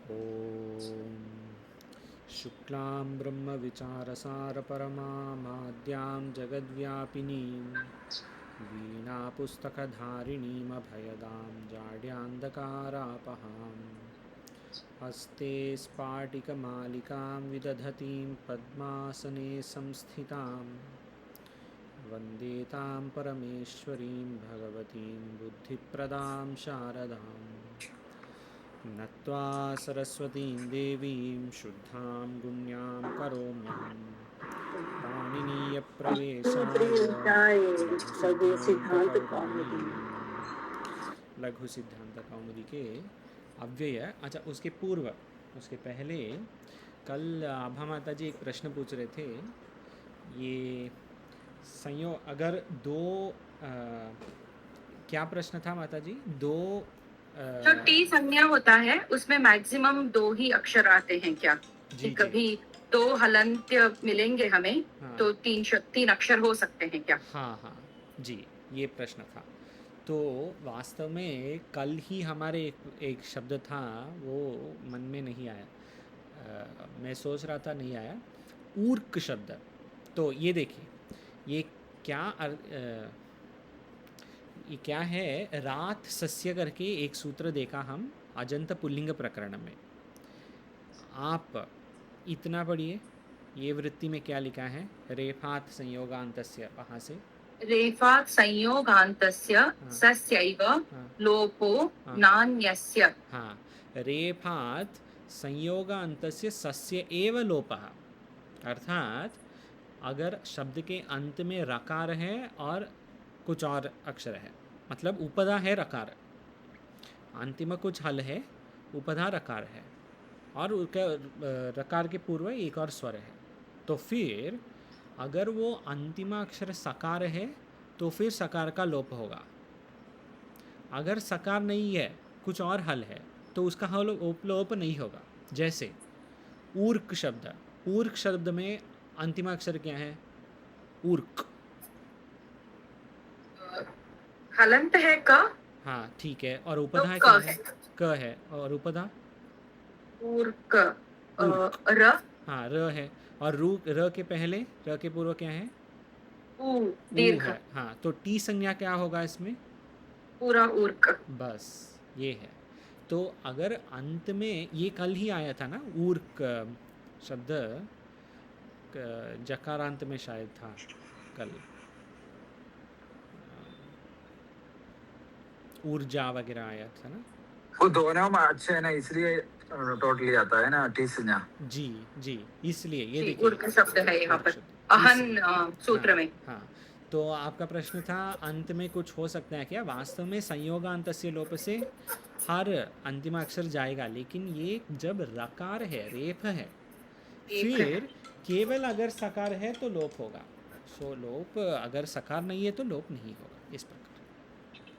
ॐ शुक्लां ब्रह्मविचारसारपरमामाद्यां जगद्व्यापिनीं वीणापुस्तकधारिणीमभयदां जाड्यान्धकारापहां हस्ते स्फाटिकमालिकां विदधतीं पद्मासने संस्थितां वन्दे तां परमेश्वरीं भगवतीं बुद्धिप्रदां शारदाम् नत्वा सरस्वतीं देवीं शुद्धां गुण्यां करोम्यहं पाणिनीयप्रवेशाय लघु सिद्धांत लघुसिद्धान्तकौमुदी कौमुदी। लघु सिद्धांत कौमुदी के अव्यय। अच्छा, उसके पूर्व, उसके पहले कल आभा माता जी एक प्रश्न पूछ रहे थे। ये अगर दो क्या प्रश्न था माता जी? दो जो टी संज्ञा होता है उसमें मैक्सिमम 2 ही अक्षर आते हैं क्या? जी कभी 2 हलंत्य मिलेंगे हमें, हाँ। तो 3 अक्षर हो सकते हैं क्या? हाँ हाँ जी, ये प्रश्न था। तो वास्तव में कल ही हमारे एक शब्द था, वो मन में नहीं आया। मैं सोच रहा था, नहीं आया। ऊर्क शब्द। तो ये देखिए, ये क्या ये क्या है? रात सस्य करके एक सूत्र देखा हम अजंत पुल्लिंग प्रकरण में। आप इतना पढ़िए, ये वृत्ति में क्या लिखा है? रेफात संयोगांतस्य, वहाँ से रेफात् संयोगान्तस्य सस्यैव लोपो नान्यस्य। हाँ, रेफात संयोगांतस्य सस्य एव लोपः। अर्थात अगर शब्द के अंत में रकार है और कुछ और अक्षर है, मतलब उपधा है रकार, अंतिम कुछ हल है, उपधा रकार है, और रकार के पूर्व एक और स्वर है, तो फिर अगर वो अंतिम अक्षर सकार है तो फिर सकार का लोप होगा। अगर सकार नहीं है, कुछ और हल है, तो उसका हल लोप नहीं होगा। जैसे ऊर्क शब्द, ऊर्क शब्द में अंतिम अक्षर क्या है? ऊर्क। हलंत है क, हाँ ठीक है, और तो उपधा क्या क है? है। क है, और उपधा ऊर्क, ऊर्क। र, हाँ, र है, और र के पहले, र के पूर्व क्या है? ऊ ऊ दीर्घ, है। हाँ, तो टी संज्ञा क्या होगा इसमें? पूरा ऊर्क। बस ये है। तो अगर अंत में, ये कल ही आया था ना ऊर्क शब्द, जकारांत में शायद था कल, ऊर्जा वगैरह आया था ना। वो दोनों में अच्छे है ना, इसलिए टोटली आता है ना टी संज्ञा। जी जी, इसलिए ये जी, देखिए ऊर्क शब्द है यहाँ ऊर्क पर शब्द अहन सूत्र हाँ में। हाँ। तो आपका प्रश्न था अंत में कुछ हो सकता है क्या? वास्तव में संयोगांत से लोप से हर अंतिम अक्षर जाएगा, लेकिन ये जब रकार है, रेफ है, एक है। फिर केवल अगर सकार है तो लोप होगा। सो लोप, अगर सकार नहीं है तो लोप नहीं होगा, इस प्रकार।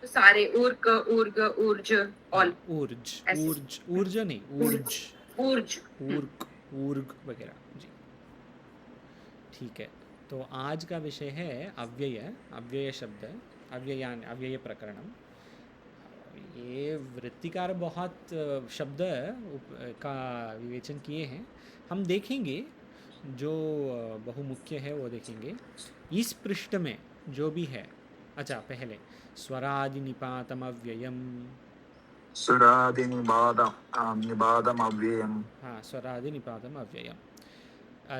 तो सारे ऊर्क, ऊर्ग, ऊर्ज, हाँ, ऑल ऊर्ज, ऐसे। ऊर्ज, ऊर्ज नहीं, ऊर्ज, ऊर्ज। ऊर्क, ऊर्ग वगैरह जी। ठीक है। तो आज का विषय है अव्यय, अव्यय शब्द, अव्ययान, अव्यय प्रकरणम। ये वृत्तिकार बहुत शब्द का विवेचन किए हैं, हम देखेंगे। जो बहुमुख्य है वो देखेंगे इस पृष्ठ में जो भी है। अच्छा, पहले स्वरादि निपातम अव्ययम। सुरादि निबादम अव्ययम। हाँ, स्वरादि निपातम अव्ययम।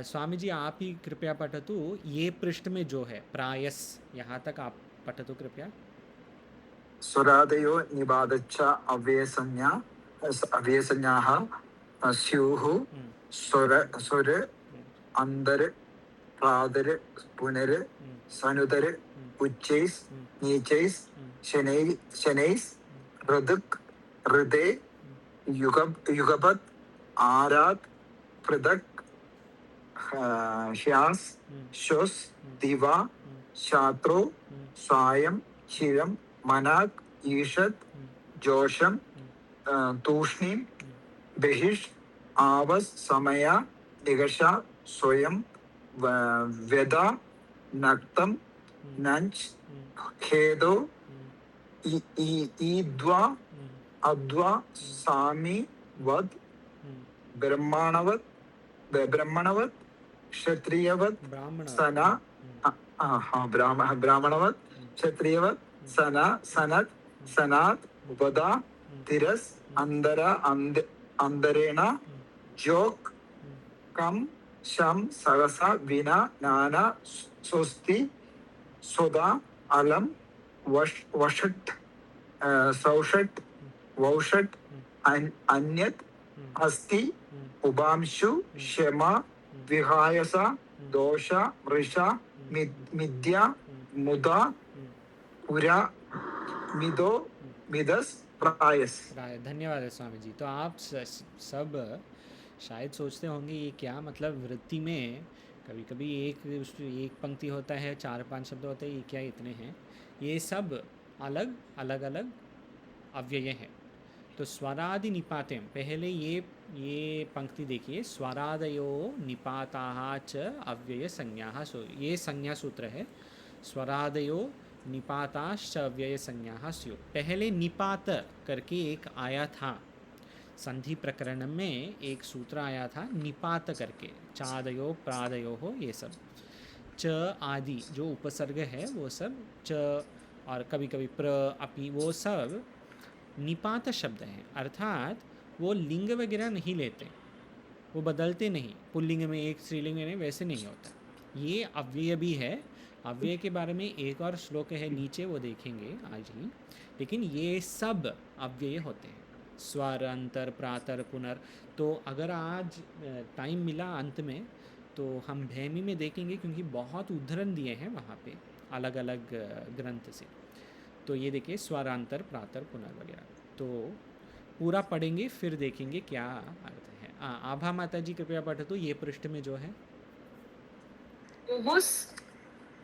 स्वामी जी आप ही कृपया पठतु, ये पृष्ठ में जो है प्रायस, यहाँ तक आप पठतु कृपया। सुरादयो निबादच्च अव्ययसंज्ञा अव्ययसंज्ञाः स्युः सुर सुर अंदर प्रादर पुनर सनुदर उच्चैस् नीचैस् शनैस् ऋदक् हृदय युगपत् आरात् पृथक् श्यास श्वस् दिवा शात्रो सायं शिरं मनाक् ईषत् जोषं तूष्णीं बहिष् आवस् समया निगषा स्वयं वेदा नक्तं नंच खेदो ईद्वा अद्वा सामी वद ब्रह्मणवत् ब्रह्मणवत् क्षत्रियवत् ब्राह्मण सना ब्राह्मणवत् क्षत्रियवत् सना सनत् सनात् उपदा तिरस् अंदरेण जोक कम शम सहसा विना नाना स्वस्ति सोदा अलम वषट सौषट वौषट अन्यत अस्ति उपांशु क्षमा विहायसा दोषा वृषा मिद्या मुदा पुरा मिदो मिदस प्रायस। धन्यवाद है स्वामी जी। तो आप सब शायद सोचते होंगे ये क्या मतलब वृत्ति में कभी कभी एक पंक्ति होता है, 4-5 शब्द होते हैं, ये क्या इतने हैं? ये सब अलग अलग अलग अव्यय हैं। तो स्वरादि निपातेम, पहले ये पंक्ति देखिए, स्वरादयो निपाताः च अव्यय संज्ञाः। ये संज्ञा सूत्र है, स्वरादयो निपाताश्च अव्यय संज्ञाः स्युः। पहले निपात करके एक आया था, संधि प्रकरण में एक सूत्र आया था निपात करके, चादयो प्रादयो हो, ये सब च आदि जो उपसर्ग है वो सब च और कभी कभी प्र अपि, वो सब निपात शब्द हैं। अर्थात वो लिंग वगैरह नहीं लेते, वो बदलते नहीं, पुल्लिंग में एक स्त्रीलिंग में वैसे नहीं होता। ये अव्यय भी है। अव्यय के बारे में एक और श्लोक है नीचे, वो देखेंगे आज ही। लेकिन ये सब अव्यय होते हैं, स्वर अंतर प्रातर पुनर। तो अगर आज टाइम मिला अंत में तो हम भैमी में देखेंगे, क्योंकि बहुत उदाहरण दिए हैं वहाँ पे अलग अलग ग्रंथ से। तो ये देखिए स्वरांतर प्रातर पुनर वगैरह, तो पूरा पढ़ेंगे फिर देखेंगे क्या अर्थ है। आभा माता जी कृपया पढ़, तो ये पृष्ठ में जो है मुहुस्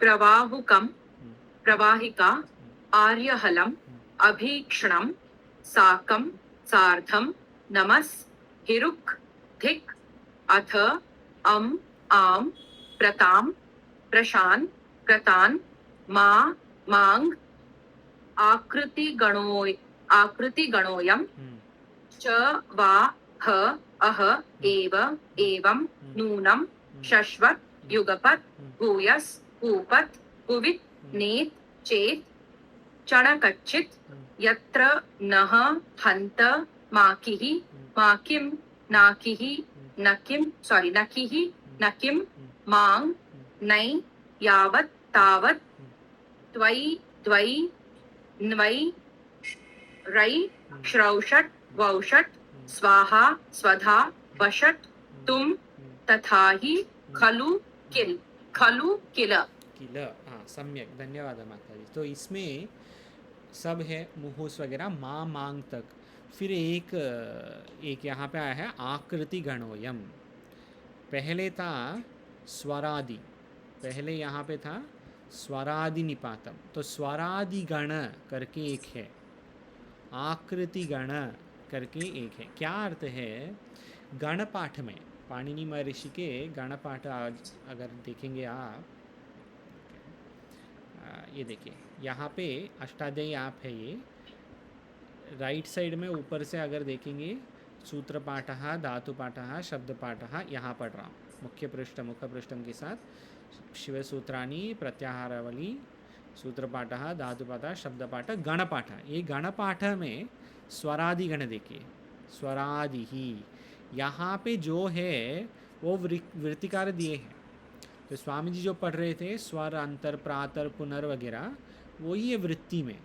प्रवाहुकम प्रवाहिका आर्यहलम अभीक्षणम साकम सार्धम नमस् हिरुक धिक अथ अम आम प्रताम प्रशान प्रतान मा मांग आकृति गणोयम च वा ह अह एव एवं नूनम शश्वत युगपत भूयस कूपत कुवित नेत चेत चणकच्चित यत्र नह हंत माकिहि माकिम नाकिहि नकिहि नकिम मांग नै यावत् तावत् त्वयि द्वयि न्वै रै श्रौषट वौषट स्वाहा स्वधा वषट तुम तथा ही खलु किल किल। हाँ, सम्यक, धन्यवाद माता जी। तो इसमें सब है मुहुस वगैरह माँ मांग तक। फिर एक यहाँ पे आया है आकृति गणोयम। पहले था स्वरादि, पहले यहाँ पे था स्वरादि निपातम, तो स्वरादि गण करके एक है, आकृति गण करके एक है। क्या अर्थ है? गण पाठ में, पाणिनि महर्षि के गण पाठ आज अगर देखेंगे आप, ये देखिए यहाँ पे अष्टाध्यायी आप है, ये राइट साइड में ऊपर से अगर देखेंगे सूत्र पाठः धातु पाठः शब्द पाठः, यहाँ पढ़ रहा हूँ मुख्य पृष्ठम के साथ शिवसूत्राणि प्रत्याहारावली सूत्र पाठः धातु पाठः शब्द पाठ गण पाठ। ये गण पाठ में स्वरादि गण देखिए, स्वरादि ही यहाँ पे जो है वो वृत्तिकार दिए हैं। तो स्वामी जी जो पढ़ रहे थे स्वर अंतर प्रातर पुनर वगैरह, वही है वृत्ति में,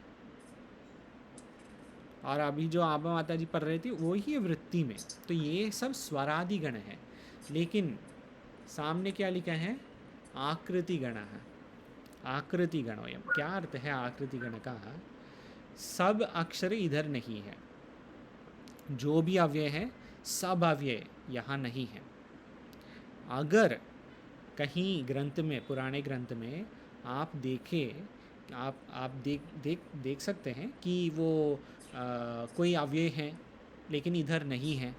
और अभी जो आभा माता जी पढ़ रहे थे वही है वृत्ति में। तो ये सब स्वरादि गण है। लेकिन सामने क्या लिखा है? आकृति गण है, आकृति गणोयम। क्या अर्थ है आकृति गण का? सब अक्षर इधर नहीं है, जो भी अव्यय है सब अव्यय यहाँ नहीं है। अगर कहीं ग्रंथ में, पुराने ग्रंथ में आप देखें, आप देख सकते हैं कि वो कोई अव्यय है लेकिन इधर नहीं है,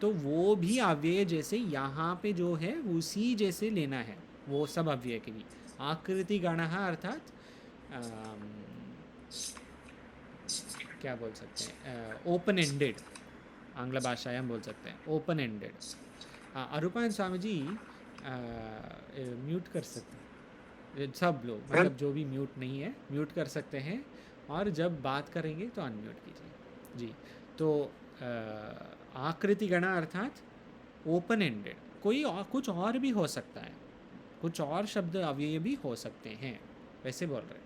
तो वो भी अव्यय जैसे यहाँ पे जो है उसी जैसे लेना है, वो सब अव्यय के लिए। आकृति गणः अर्थात क्या बोल सकते हैं, ओपन एंडेड, आंग्ल भाषायां बोल सकते हैं open ended. अरूपायन Swami ji mute कर सकते हैं सब लोग, मतलब जो भी म्यूट नहीं है म्यूट कर सकते हैं, और जब बात करेंगे तो अनम्यूट कीजिए जी। तो आकृति गण अर्थात ओपन एंडेड, कोई और कुछ और भी हो सकता है, कुछ और शब्द अव्यय भी हो सकते हैं, वैसे बोल रहे हैं।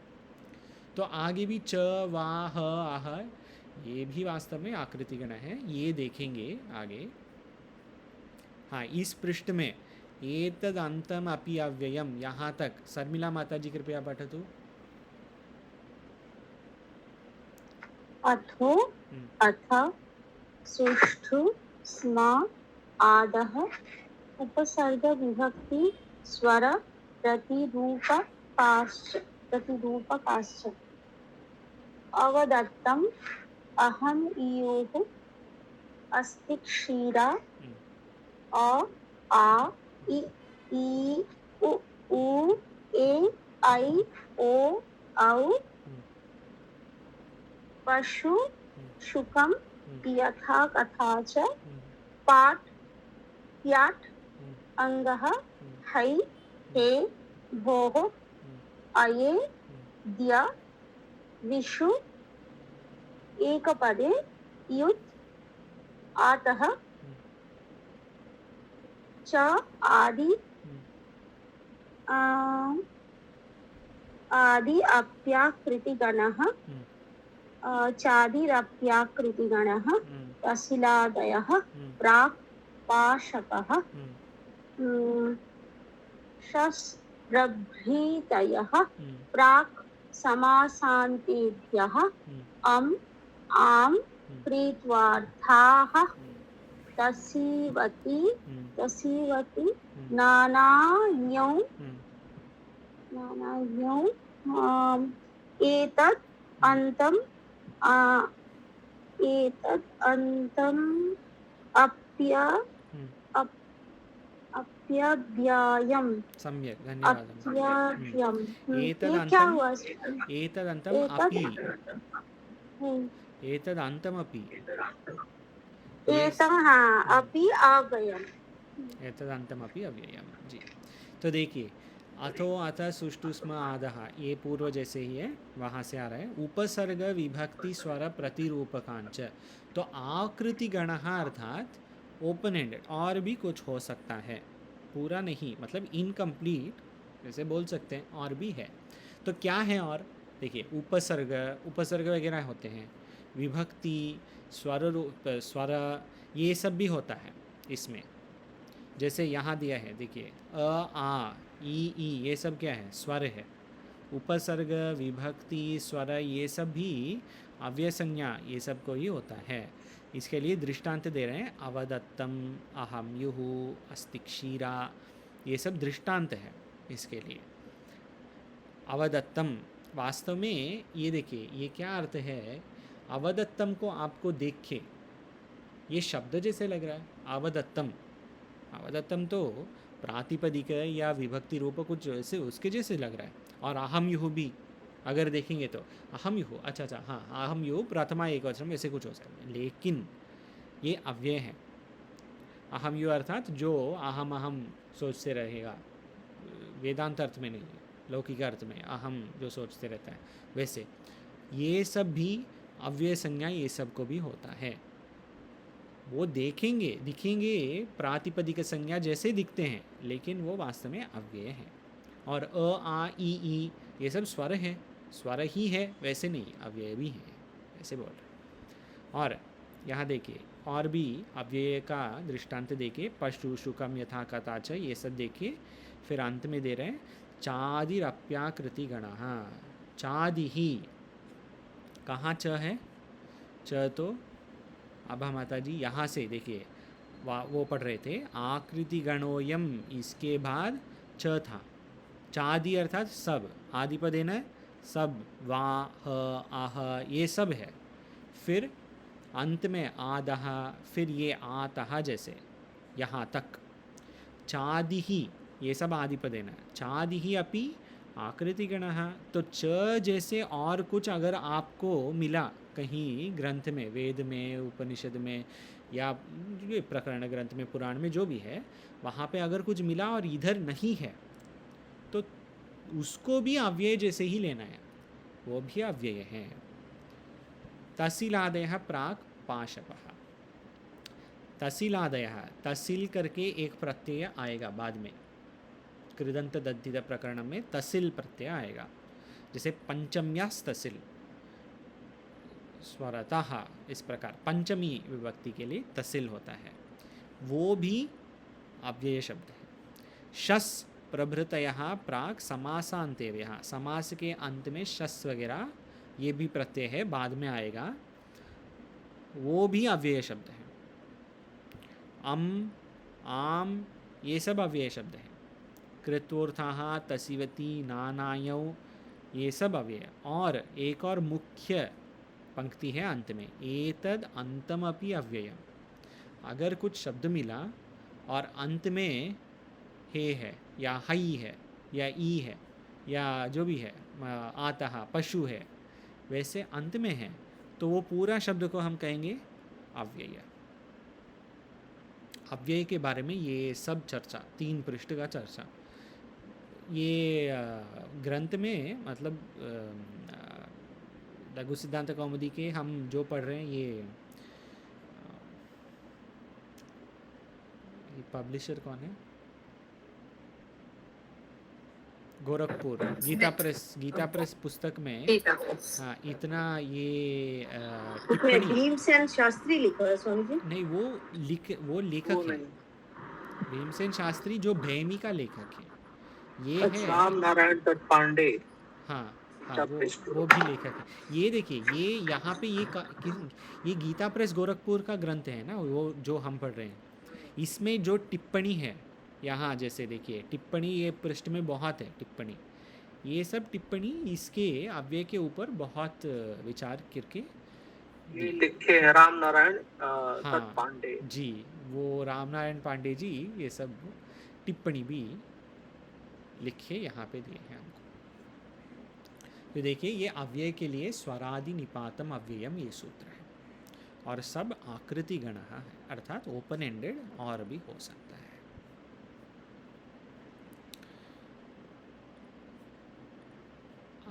तो आगे भी च वा ह आह ये भी वास्तव में आकृति गण है, ये देखेंगे आगे। हाँ, इस पृष्ठ में एतद अंतम अपि अव्ययम, यहाँ तक शर्मिला माता जी कृपया पठतु। अथो अथ सुष्ठु स्म आदः उपसर्ग विभक्ति स्वर प्रतिरूपकाश्च अवदत्तम् अहम् इयुः अस्ति क्षीरा अ आ इ ई उ ऊ ए ऐ ओ औ पशु शुकम यथा कथा च पाठ याट अंगः है हे भोः अये द्य विषु एकपदे युत् आतः च आदि आदि अप्याकृतिगणः चादिरप्याकृतिगणः तसिलादयः प्राक् पाशकः शस्त्रभृतयः प्राक् समासान्तेभ्यः अम् आम् प्रीत्वार्थाः तसीवति नानायौ एतत् अन्तम् अप्यव्ययम्। सम्यक, धन्यवाद। एतदन्तमपि अव्ययम् जी। तो देखिए, अथो अथ सुष्टु स्म आदः, ये पूर्व जैसे ही है, वहाँ से आ रहा है। उपसर्ग विभक्ति स्वर प्रतिरूपकांच, तो आकृति गणः अर्थात ओपन एंडेड, और भी कुछ हो सकता है, पूरा नहीं, मतलब इनकम्प्लीट जैसे बोल सकते हैं, और भी है। तो क्या है और? देखिए, उपसर्ग वगैरह होते हैं, विभक्ति स्वर ये सब भी होता है इसमें। जैसे यहाँ दिया है, देखिए अ आ ई ये सब क्या है? स्वर है। उपसर्ग विभक्ति स्वर ये सब भी अव्यय संज्ञा ये सब को ही होता है। इसके लिए दृष्टांत दे रहे हैं, अवदत्तम अहम युः अस्ति क्षीरा, ये सब दृष्टांत है इसके लिए। अवदत्तम, वास्तव में ये देखिए, ये क्या अर्थ है? अवदत्तम को आपको देख के ये शब्द जैसे लग रहा है, अवदत्तम तो प्रातिपदिक या विभक्ति रूप कुछ जैसे उसके जैसे लग रहा है। और अहम युः भी अगर देखेंगे तो अहम युः, अच्छा हाँ, अहम युः प्रथमा एकवचन ऐसे कुछ हो सकता है, लेकिन ये अव्यय है। अहम युः अर्थात जो अहम सोचते रहेगा, वेदांत अर्थ में नहीं, लौकिक अर्थ में अहम जो सोचते रहता है, वैसे ये सब भी अव्यय संज्ञा ये सब को भी होता है। वो दिखेंगे प्रातिपदिक संज्ञा जैसे दिखते हैं, लेकिन वो वास्तव में अव्यय है। और अ आ ई ये सब स्वर है, स्वर ही है, वैसे नहीं, अव्यय भी है, ऐसे बोल रहे। और यहाँ देखिए, और भी अव्यय का दृष्टांत देखिए, पशु शुकम यथा कथा च, ये सब देखिए। फिर अंत में दे रहे हैं चादिरप्याकृति गणः। चादि ही, कहाँ च है? च तो आभा माता जी यहाँ से देखिए, वो पढ़ रहे थे, आकृति गणोयम, इसके बाद च था। चादि अर्थात सब, आदिपद है ना, सब, वा ह आह ये सब है। फिर अंत में आदह, फिर ये आतः, जैसे यहाँ तक। चादि ही, ये सब आदिपद है ना, चादि ही अपि आकृति गणः। तो च जैसे और कुछ अगर आपको मिला कहीं ग्रंथ में, वेद में, उपनिषद में, या ये प्रकरण ग्रंथ में पुराण में जो भी है, वहाँ पे अगर कुछ मिला और इधर नहीं है तो उसको भी अव्यय जैसे ही लेना है, वो भी अव्यय है। तहसीलादयः प्राक् पाशपः। तहसीलादयः, तहसील करके एक प्रत्यय आएगा बाद में, कृदंत दद्धित प्रकरण में तहसील प्रत्यय आएगा। जैसे पंचम्यास तहसील स्वरतः, इस प्रकार पंचमी विभक्ति के लिए तहसील होता है, वो भी अव्यय शब्द है। शस प्रभृतयः प्राक् समासान्तेभ्यः, समास के अंत में शस वगैरह ये भी प्रत्यय है, बाद में आएगा, वो भी अव्यय शब्द है। अम, आम, ये सब अव्यय शब्द है। कृत्वोर्थः, तसीवती, नानायौ, ये सब अव्यय। और एक और मुख्य पंक्ति है अंत में, एतद अंतमपि अव्ययम्। अगर कुछ शब्द मिला और अंत में हे है या हई है या ई है या जो भी है, आता पशु है, वैसे अंत में है, तो वो पूरा शब्द को हम कहेंगे अव्यय। अव्यय के बारे में ये सब चर्चा, 3 पृष्ठ का चर्चा, ये ग्रंथ में मतलब लघु सिद्धांत कौमुदी के हम जो पढ़ रहे हैं, ये पब्लिशर कौन है? गोरखपुर गीता प्रेस पुस्तक में हाँ इतना ये उसमें भीमसेन शास्त्री लिखा है स्वामी जी? नहीं, वो लेखक है भीमसेन शास्त्री, जो भैमी का लेखक है। ये है राम नारायण दत्त पांडे। हाँ हाँ, वो भी लेखक है। ये देखिए, ये यहाँ पे ये गीता प्रेस गोरखपुर का ग्रंथ है ना, वो जो हम पढ़ रहे हैं, इसमें जो टिप्पणी है यहाँ, जैसे देखिए टिप्पणी ये पृष्ठ में बहुत है टिप्पणी, ये सब टिप्पणी इसके अव्यय के ऊपर बहुत विचार करके ये लिखे हैं राम नारायण हाँ दत्त पांडे जी, वो राम नारायण पांडे जी ये सब टिप्पणी भी लिखे यहाँ पे दिए हैं हमको। तो देखिए, ये अव्यय के लिए स्वरादि निपातम अव्ययम ये सूत्र है, और सब आकृति गणः है, अर्थात ओपन एंडेड और भी हो सकता है।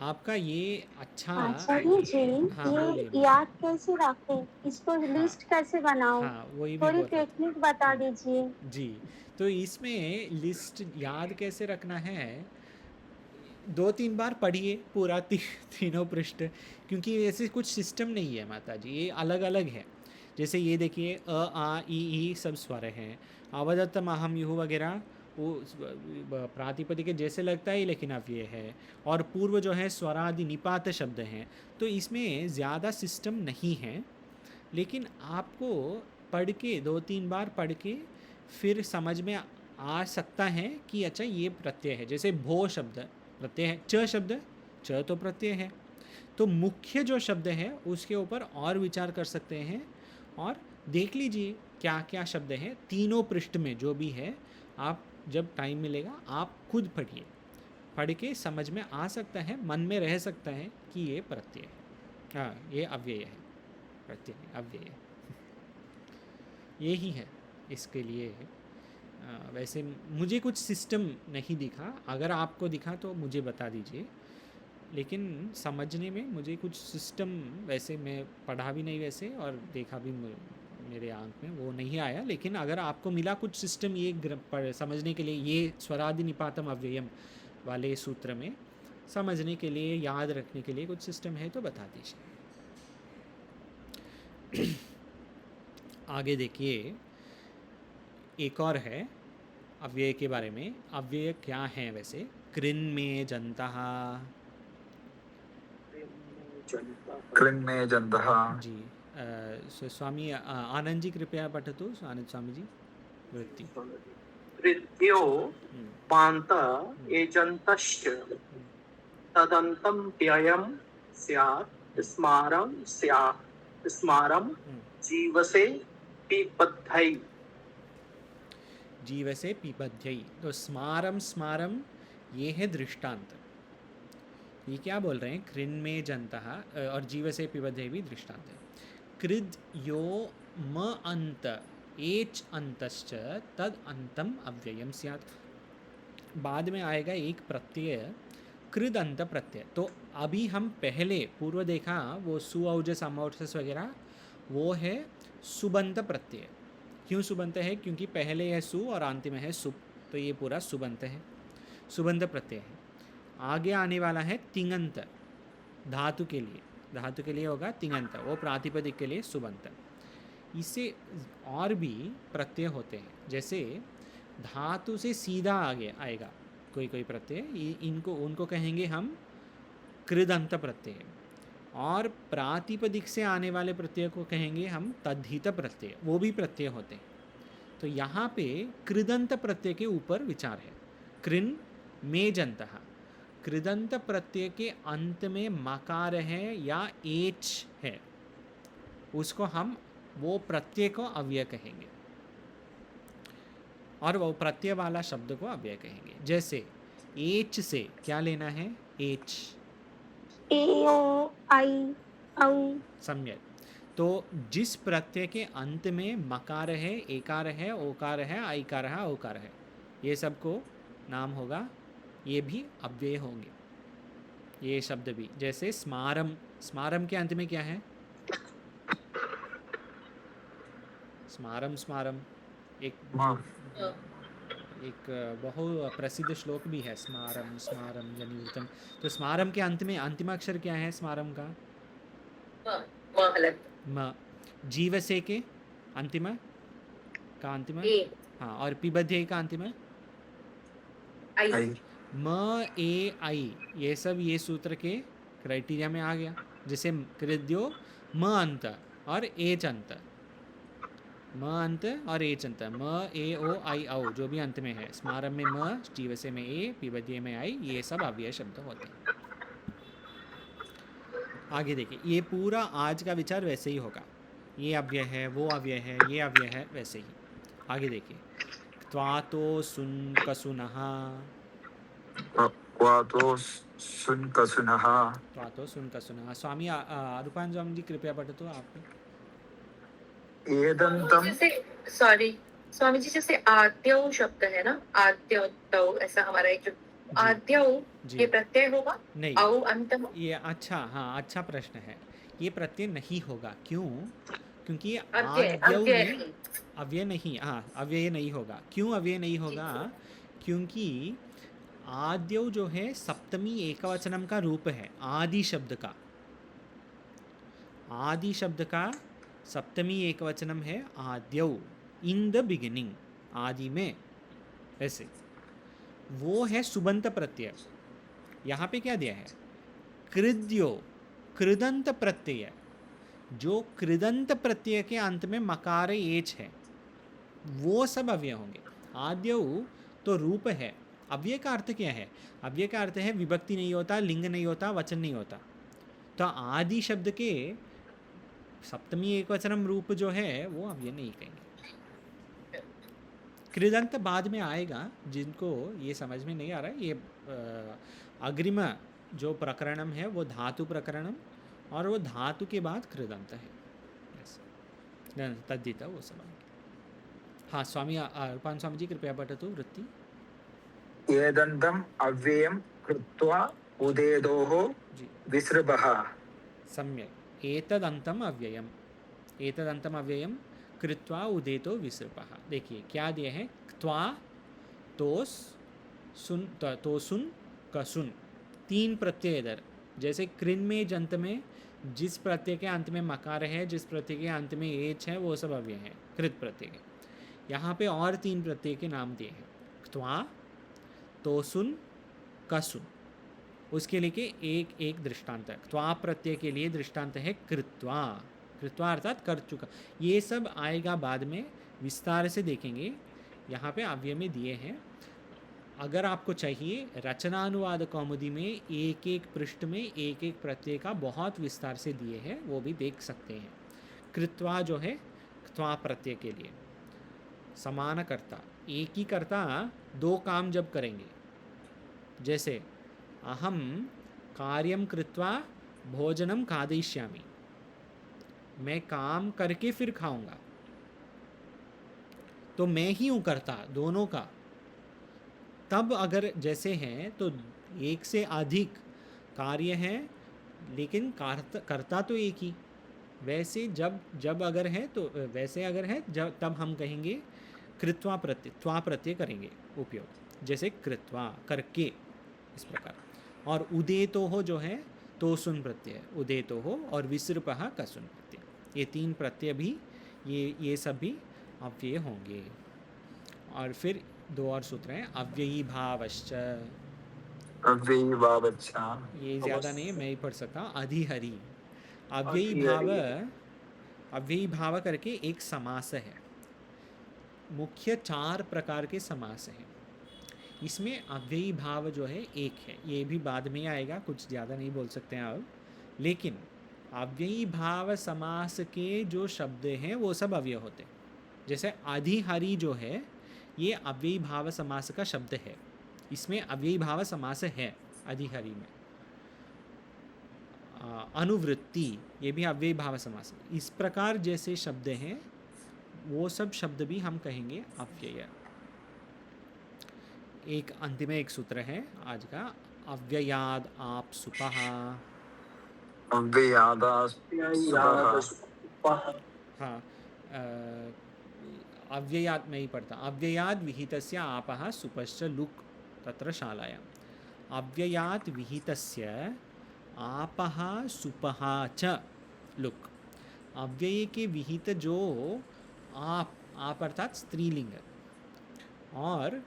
आपका ये अच्छा आचार्य जी, हाँ, ये याद कैसे रखें, इसको लिस्ट कैसे बनाऊं? हाँ वही भी थोड़ी बोल रहा टेक्निक बता दीजिए जी। तो इसमें लिस्ट याद कैसे रखना है, 2-3 बार पढ़िए पूरा तीनों पृष्ठ, क्योंकि ऐसे कुछ सिस्टम नहीं है माता जी, ये अलग अलग है। जैसे ये देखिए, अ आ ई सब स्वर हैं, अवदत्तम अहम युह वगैरह वो प्रातिपदिक के जैसे लगता है लेकिन अव्यय है, और पूर्व जो है स्वरादि निपात शब्द हैं। तो इसमें ज़्यादा सिस्टम नहीं है, लेकिन आपको पढ़ के 2-3 बार पढ़ के फिर समझ में आ सकता है कि अच्छा ये प्रत्यय है। जैसे भो शब्द प्रत्यय है, च शब्द, च तो प्रत्यय है, तो मुख्य जो शब्द है उसके ऊपर और विचार कर सकते हैं, और देख लीजिए क्या क्या शब्द हैं तीनों पृष्ठ में जो भी है। आप जब टाइम मिलेगा आप खुद पढ़िए, पढ़ के समझ में आ सकता है, मन में रह सकता है कि ये प्रत्यय है, हाँ ये अव्यय है, प्रत्यय अव्यय यही है इसके लिए। वैसे मुझे कुछ सिस्टम नहीं दिखा, अगर आपको दिखा तो मुझे बता दीजिए, लेकिन समझने में मुझे कुछ सिस्टम, वैसे मैं पढ़ा भी नहीं वैसे और देखा भी मेरे आंख में वो नहीं आया, लेकिन अगर आपको मिला कुछ सिस्टम ये समझने के लिए, ये स्वरादि निपातम अव्ययम वाले सूत्र में समझने के लिए, याद रखने के लिए कुछ सिस्टम है तो बता दीजिए। आगे देखिए, एक और है अव्यय के बारे में। अव्यय क्या है वैसे? कृन्मे जन्तः, कृन्मे जन्तः जी। स्वामी आनंद जी कृपया पठतु, आनंद स्वामी जी वृत्ति। कृत्यो पान्त एजन्तश्च तदन्तं व्ययं स्यात् स्मारं जीवसे पिबध्यै। जीवसे पिबध्यै, तो स्मारम ये है दृष्टांत। ये क्या बोल रहे हैं? कृन्मे जन्तः और जीवसे पिबध्यै भी दृष्टांत है। कृद यो म अंत एच अंतश्च तद अंतम अव्ययम स्यात्। बाद में आएगा एक प्रत्यय कृद अंत प्रत्यय। तो अभी हम पहले पूर्व देखा वो सु औजस अमौजस वगैरह, वो है सुबंत प्रत्यय। क्यों सुबंत है? क्योंकि पहले है सु और अंत में है सुप, तो ये पूरा सुबंत है, सुबंत प्रत्यय है। आगे आने वाला है तिङंत, धातु के लिए, धातु के लिए होगा तिङंत, वो प्रातिपदिक के लिए सुबंत। इससे और भी प्रत्यय होते हैं, जैसे धातु से सीधा आगे आएगा कोई कोई प्रत्यय, इनको उनको कहेंगे हम कृदंत प्रत्यय, और प्रातिपदिक से आने वाले प्रत्यय को कहेंगे हम तद्धित प्रत्यय, वो भी प्रत्यय होते हैं। तो यहाँ पे कृदंत प्रत्यय के ऊपर विचार है। कृन मेजंतः, कृदंत प्रत्यय के अंत में मकार है या एच है, उसको हम वो प्रत्यय को अव्यय कहेंगे, और वो प्रत्यय वाला शब्द को अव्यय कहेंगे। जैसे एच से क्या लेना है? एच, ए ओ आई औ। सम्यक। तो जिस प्रत्यय के अंत में मकार है, एकार है, ओकार है, ऐकार है, औकार है, ये सबको नाम होगा, ये भी अव्यय होंगे, ये शब्द भी। जैसे स्मारम, स्मारम के अंत में क्या है? स्मारम, स्मारम एक एक बहु प्रसिद्ध श्लोक भी है, स्मारम स्मारम जनिवृतम। तो स्मारम के अंत में अंतिम अक्षर क्या है स्मारम का? म। जीवसे के अंतिम का अंतिम, हाँ, और पिबध्य का अंतिम म ए आई, ये सब ये सूत्र के क्राइटेरिया में आ गया। जैसे कृद्यो म अंत और एच अंत, म अंत और एच अंत, म ए ओ आई औ, जो भी अंत में है, स्मारम में म, जीवसे में ए, पिबध्य में आई, ये सब अव्यय शब्द होते हैं। आगे देखिए, ये पूरा आज का विचार वैसे ही होगा, ये अव्यय है, वो अव्यय है, ये अव्यय है, वैसे ही। आगे देखिए, त्वातो सुन कसुनः, क्वातो सुन कसुनः, त्वातो सुन कसुनः। स्वामी रूपान स्वामी जी कृपया पढ़ो आप। एदंतम, जैसे सॉरी स्वामी जी, जैसे आद्यौ शब्द है ना, आद्यौ तौ, ऐसा हमारा एक जो आद्यौ, ये प्रत्यय होगा? नहीं, औ अंत में? ये अच्छा, हाँ, अच्छा प्रश्न है। ये प्रत्यय नहीं होगा। क्यों? क्योंकि आद्यौ में अव्यय नहीं, हाँ, अव्यय नहीं होगा। क्यों अव्यय नहीं होगा? क्योंकि आद्यौ जो है सप्तमी एकवचनम का रूप है, आदि शब्द का, आदि शब्द का सप्तमी एकवचनम है आद्यौ, इन द बिगिनिंग, आदि में, ऐसे वो है सुबंत प्रत्यय। यहाँ पे क्या दिया है? कृद्यो, कृदंत प्रत्यय, जो कृदंत प्रत्यय के अंत में मकार एच है, वो सब अव्यय होंगे। आद्यौ तो रूप है, अव्यय का अर्थ क्या है? अव्यय का अर्थ है विभक्ति नहीं होता, लिंग नहीं होता, वचन नहीं होता। तो आदि शब्द के सप्तमी एकवचनम रूप जो है वो अव्यय नहीं कहेंगे। कृदंत बाद में आएगा, जिनको ये समझ में नहीं आ रहा है, ये अग्रिम जो प्रकरणम है वो धातु प्रकरणम, और वो धातु के बाद कृदंत है, तद्धित वो सब। हाँ स्वामी रूपान स्वामी जी कृपया पठतु वृत्ति। एदंतम अव्ययम कृत्वा उदेदोः विसृपः। सम्यक्, एतदन्तम अव्ययम, एतदन्तम अव्ययम कृत्वा उदेतो विसृपः। देखिए क्या दिए हैं, त्वा, तोस, सुन, तोसुन, कसुन, तीन प्रत्यय इधर। जैसे कृन में जंत में जिस प्रत्यय के अंत में मकार है, जिस प्रत्यय के अंत में एच है, वो सब अव्यय है, कृत प्रत्यय के। यहाँ पे और तीन प्रत्यय के नाम दिए हैं, त्वा, तोसुन, कसुन। उसके लिए एक एक दृष्टांत है। त्वा प्रत्यय के लिए दृष्टांत है कृत्वा, कृत्वा अर्थात कर चुका। ये सब आएगा बाद में, विस्तार से देखेंगे। यहाँ पे अव्यय में दिए हैं। अगर आपको चाहिए, रचनानुवाद कौमुदी में एक एक पृष्ठ में एक एक प्रत्यय का बहुत विस्तार से दिए हैं, वो भी देख सकते हैं। कृत्वा जो है त्वा प्रत्यय के लिए समान कर्ता, एक ही कर्ता दो काम जब करेंगे, जैसे अहम कार्यम कृत्वा भोजनम खादिष्यामि, मैं काम करके फिर खाऊंगा, तो मैं ही हूँ करता दोनों का। तब अगर जैसे हैं तो एक से अधिक कार्य हैं लेकिन कर्ता तो एक ही। वैसे जब अगर है तो वैसे अगर है जब तब हम कहेंगे कृत्वा प्रत्यय, त्वा प्रत्यय करेंगे उपयोग, जैसे कृत्वा करके इस प्रकार। और उदे तो हो जो है तो सुन प्रत्यय, उदे तो हो, और विसृपः कसुन प्रत्यय, ये तीन प्रत्यय भी ये सब भी अव्यय होंगे। और फिर दो और सूत्र हैं, अव्ययी भावश्च, अव्ययी भावच्छा, ये ज़्यादा नहीं मैं ही पढ़ सकता, अधिहरि। अव्ययी भाव करके एक समास है। मुख्य 4 प्रकार के समास हैं। इसमें अव्ययी भाव जो है एक है, ये भी बाद में आएगा, कुछ ज़्यादा नहीं बोल सकते हैं अब। लेकिन अव्ययी भाव समास के जो शब्द हैं वो सब अव्यय होते हैं। जैसे अधिहरि जो है ये अव्ययी भाव समास का शब्द है, इसमें अव्ययी भाव समास है अधिहरि में। अनुवृत्ति ये भी अव्ययी भाव समास। इस प्रकार जैसे शब्द हैं वो सब शब्द भी हम कहेंगे अव्यय। एक अंतिम एक सूत्र है आज का, अव्ययाद आप सुपः। हाँ, अव्ययाद में ही पढ़ता, अव्ययाद विहितस्य आपः सुपश्च लुक् तत्र शालायाम्। अव्ययाद विहितस्य आपः सुपः च लुक्। अव्यय के विहित जो आप अर्थात स्त्रीलिंग, और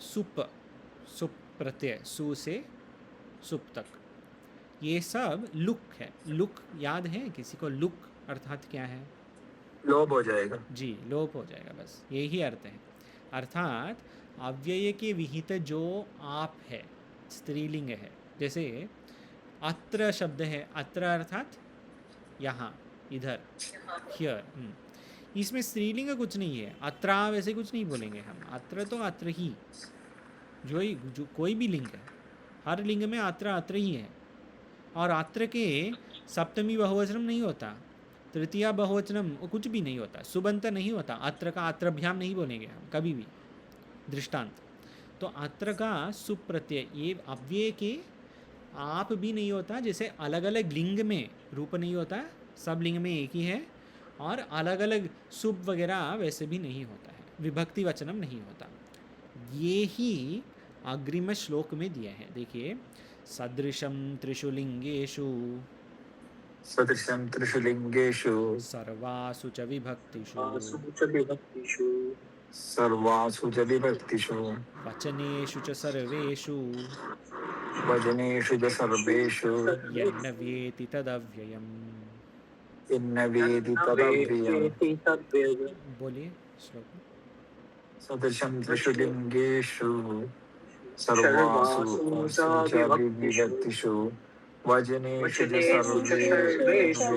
सुप प्रत्यय, सु से सुप तक, ये सब लुक है। लुक याद है किसी को? लुक अर्थात क्या है? लोप हो जाएगा जी, लोप हो जाएगा, बस यही अर्थ है। अर्थात अव्यय के विहित जो आप है स्त्रीलिंग है। जैसे अत्र शब्द है, अत्र अर्थात यहाँ, इधर, हियर। इसमें स्त्रीलिंग कुछ नहीं है, अत्रा वैसे कुछ नहीं बोलेंगे हम। अत्र तो अत्र ही, जो कोई भी लिंग है, हर लिंग में अत्र ही है। और अत्र के सप्तमी बहुवचनम नहीं होता, तृतीया बहुवचनम कुछ भी नहीं होता, सुबंत नहीं होता। अत्र का अत्रभ्याम नहीं बोलेंगे हम कभी भी, दृष्टांत। तो अत्र का सुप्रत्यय, ये अव्यय के आप भी नहीं होता। जैसे अलग अलग लिंग में रूप नहीं होता, सब लिंग में एक ही है। और अलग अलग सुप वगैरह वैसे भी नहीं होता है, विभक्ति वचनम नहीं होता। ये ही अग्रिम श्लोक में दिया है, देखिए, सदृशम त्रिषु लिंगेषु, सदृशम त्रिषु लिंगेषु, सर्वासु च विभक्तिषु, सर्वासु च विभक्तिषु, वचनेषु च सर्वेषु, वचनेषु च सर्वेषु, यन्न वेति तदव्ययम्। इन्न वेदि तदव्ययम्। बोलिए श्लोक। सदृशम त्रिषु लिंगेषु, सर्वासु च विभक्तिषु, वचनेषु च सर्वेषु।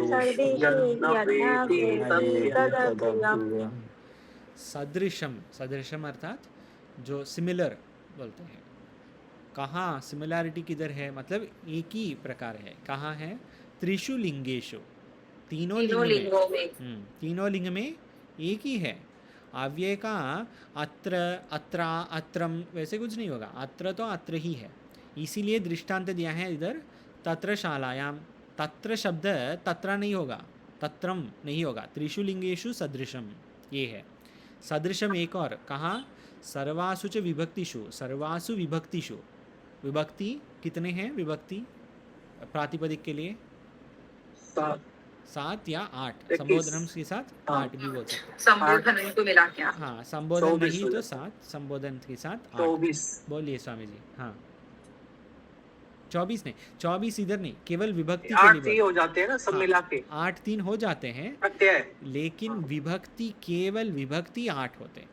सदृशम अर्थात जो सिमिलर बोलते हैं। कहाँ सिमिलैरिटी किधर है? मतलब एक ही प्रकार है। कहाँ है? त्रिषु लिंगेषु, तीनों लिंगों में। तीनों लिंग में एक ही है। अव्यय का अत्र, अत्रा, अत्रम वैसे कुछ नहीं होगा, अत्र तो अत्र ही है। इसीलिए दृष्टांत दिया है इधर, तत्र शालायाम। तत्र शब्द तत्र नहीं होगा, तत्रम नहीं होगा। त्रिषु लिंगेषु सदृशम, ये है। सदृशम एक और कहाँ? सर्वासु च विभक्तिषु, सर्वासु विभक्तिषु। विभक्ति कितने हैं? विभक्ति प्रातिपदिक के लिए 7 या 8, संबोधन के साथ 8 भी बोल सकते हैं। संबोधन को मिला क्या? हाँ, संबोधन नहीं तो 7, संबोधन के साथ 8। बोलिए स्वामी जी। हाँ, 24 नहीं, 24 इधर नहीं, केवल विभक्ति के लिए 8 हो जाते हैं ना सब मिला के, 8 3 हो जाते हैं, लेकिन विभक्ति केवल विभक्ति 8 होते हैं,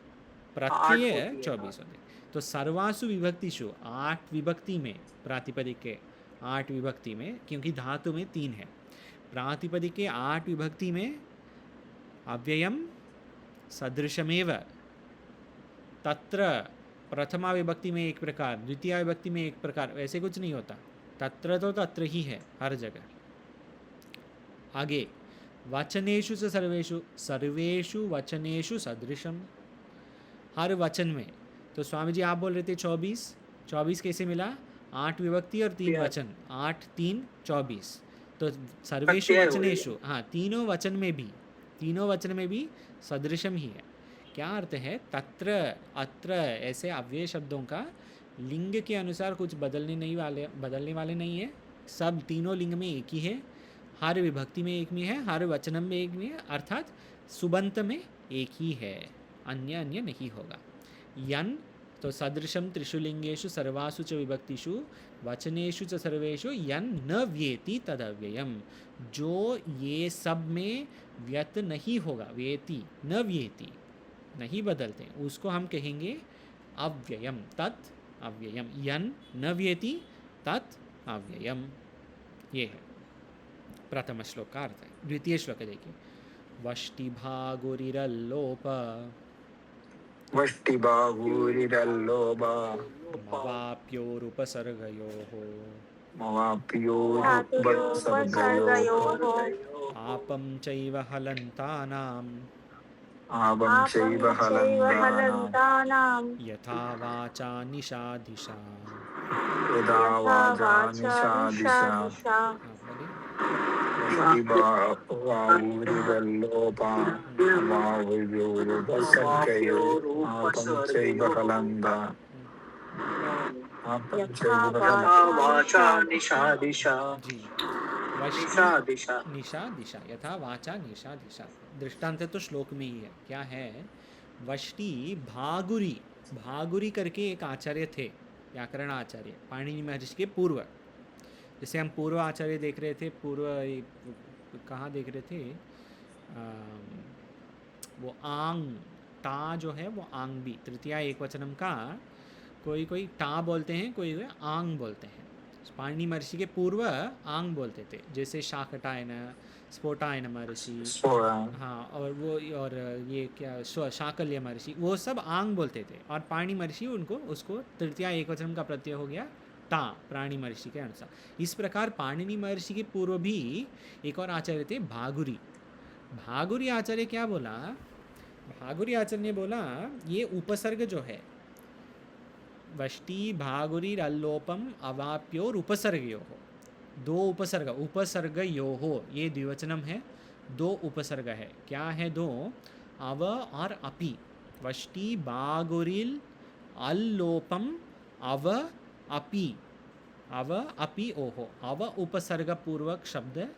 प्रत्यय 24 होते हैं। तो सर्वासु विभक्तिषु, 8 विभक्ति में, प्रातिपदिक के 8 विभक्ति में, क्योंकि धातु में 3 है, प्रातिपदिक के 8 विभक्ति में अव्ययम सदृशमेव। तत्र प्रथमा विभक्ति में एक प्रकार, द्वितीय विभक्ति में एक प्रकार, वैसे कुछ नहीं होता। तत्र तो तत्र ही है हर जगह। आगे वचनेषु च सर्वेषु, सर्वेषु वचनेषु सदृशम, हर वचन में। तो स्वामी जी आप बोल रहे थे 24, 24 कैसे मिला? 8 विभक्ति और 3 वचन, 8 3 24। तो सर्वेषु प्रत्यय वचनेषु, हाँ तीनों वचन में भी सदृशम ही है। क्या अर्थ है? तत्र, अत्र ऐसे अव्यय शब्दों का लिंग के अनुसार कुछ बदलने वाले नहीं है। सब तीनों लिंग में एक ही है, हर विभक्ति में एक में है, हर वचनम में एक में है, अर्थात सुबंत में एक ही है, अन्य नहीं होगा। यन तो सदृशम त्रिषु लिंगेषु सर्वासु च विभक्तिषु वचनेषु च सर्वेषु यन न व्येति तदव्ययम, जो ये सब में व्यत नहीं होगा, व्येति न व्येति नहीं बदलते, उसको हम कहेंगे अव्ययम, तत् अव्ययम। यन न व्येति तत् अव्ययम, ये है प्रथम श्लोक का अर्थ है। द्वितीय श्लोक देखिए, वष्टिभागुरिरल्लोप वष्टिभागुरिरल्लोभ मवाप्योरुपसर्गयोः मवाप्योरुपसर्गयोः आपं चैव हलन्तानां आपं चैव हलन्तानां यथा वाचा निषादिशा। यथा वाचा निषादिशा वष्टिभागुरिरल्लोभ मवाप्योरुपसर्गयोः आपं चैव हलन्तानां वाचा निशा दिशा, जी, निशा दिशा, निशा दिशा, यथा वाचा निशा दिशा। दृष्टांत तो श्लोक में ही है। क्या है? वष्टि भागुरी, भागुरी करके एक आचार्य थे, व्याकरण आचार्य, पाणिनि महर्षि के पूर्व। जैसे हम पूर्व आचार्य देख रहे थे, पूर्व कहाँ देख रहे थे? वो आंग, टा जो है वो आंग भी, तृतीया एकवचनम का कोई टा बोलते हैं, कोई आंग बोलते हैं। पाणिनि महर्षि के पूर्व आंग बोलते थे, जैसे शाकटायन, स्फोटायन महर्षि, हाँ, और वो और ये क्या शाकल्य महर्षि, वो सब आंग बोलते थे। और पाणिनि महर्षि उसको तृतीया एकवचन का प्रत्यय हो गया टा, प्राणी महर्षि के अनुसार। इस प्रकार पाणिनि महर्षि के पूर्व भी एक और आचार्य थे भागुरी। भागुरी आचार्य क्या बोला? भागुरी आचार्य ने बोला ये उपसर्ग जो है, वष्टि भागुरी अल्लोपम अवाप्योर उपसर्गयो हो, दो उपसर्ग, उपसर्गयो हो, ये द्विवचनम है, दो उपसर्ग है। क्या है दो? अव और अपि। वष्टि भागुरिल अल्लोपम अव अपि, अव अपि ओहो, अव उपसर्ग पूर्वक शब्द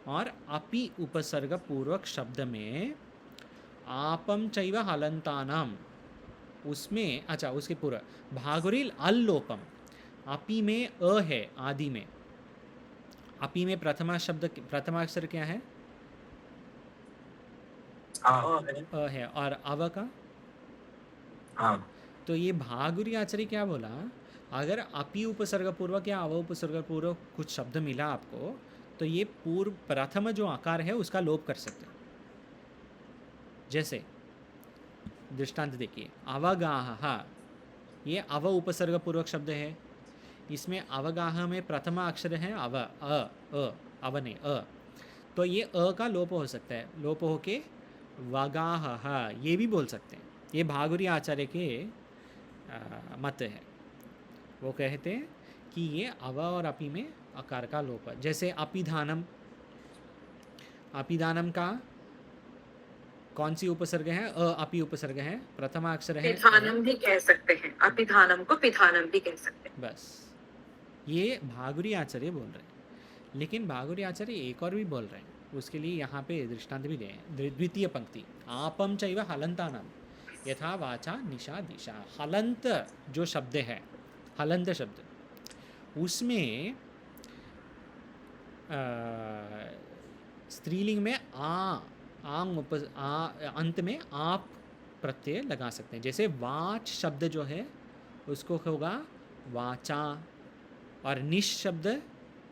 और अपि उपसर्ग पूर्वक शब्द में आपम चैव हलन्तानाम, उसमें, अच्छा उसके पूर्व भागुरिल अल्लोपम, अपि में अ है आदि में, अपि में प्रथमा शब्द, प्रथमा अक्षर क्या है? अ है, और अव का तो ये भागुरी आचार्य क्या बोला? अगर अपि उपसर्ग पूर्वक या अव उपसर्ग पूर्वक कुछ शब्द मिला आपको, तो ये पूर्व प्रथम जो आकार है उसका लोप कर सकते हैं। जैसे दृष्टांत देखिए, अवगाह, ये अव उपसर्ग पूर्वक शब्द है, इसमें अवगाह में प्रथमा अक्षर है अव, अवने अ, तो ये अ का लोप हो सकता है, लोप होके वगाह, ये भी बोल सकते हैं। ये भागुरी आचार्य के मत है। वो कहते हैं कि ये अव और अपि में आकार का लोप है। जैसे अपिधानम, अपिधानम का कौन सी उपसर्ग है? अ अपि उपसर्ग है, प्रथमा अक्षर है। पिधानम भी कह सकते हैं, अपिधानम को पिधानम भी कह सकते हैं। बस ये भागुरी आचार्य बोल रहे हैं, लेकिन भागुरी आचार्य एक और भी बोल रहे हैं, उसके लिए यहाँ पे दृष्टांत भी दें। द्वितीय पंक्ति, आपम चैव हलन्तानाम यथा वाचा निशा दिशा। हलंत जो शब्द है, हलंत शब्द, उसमें स्त्रीलिंग में आंग अंत में आप प्रत्यय लगा सकते हैं। जैसे वाच शब्द जो है उसको होगा वाचा, और निश शब्द,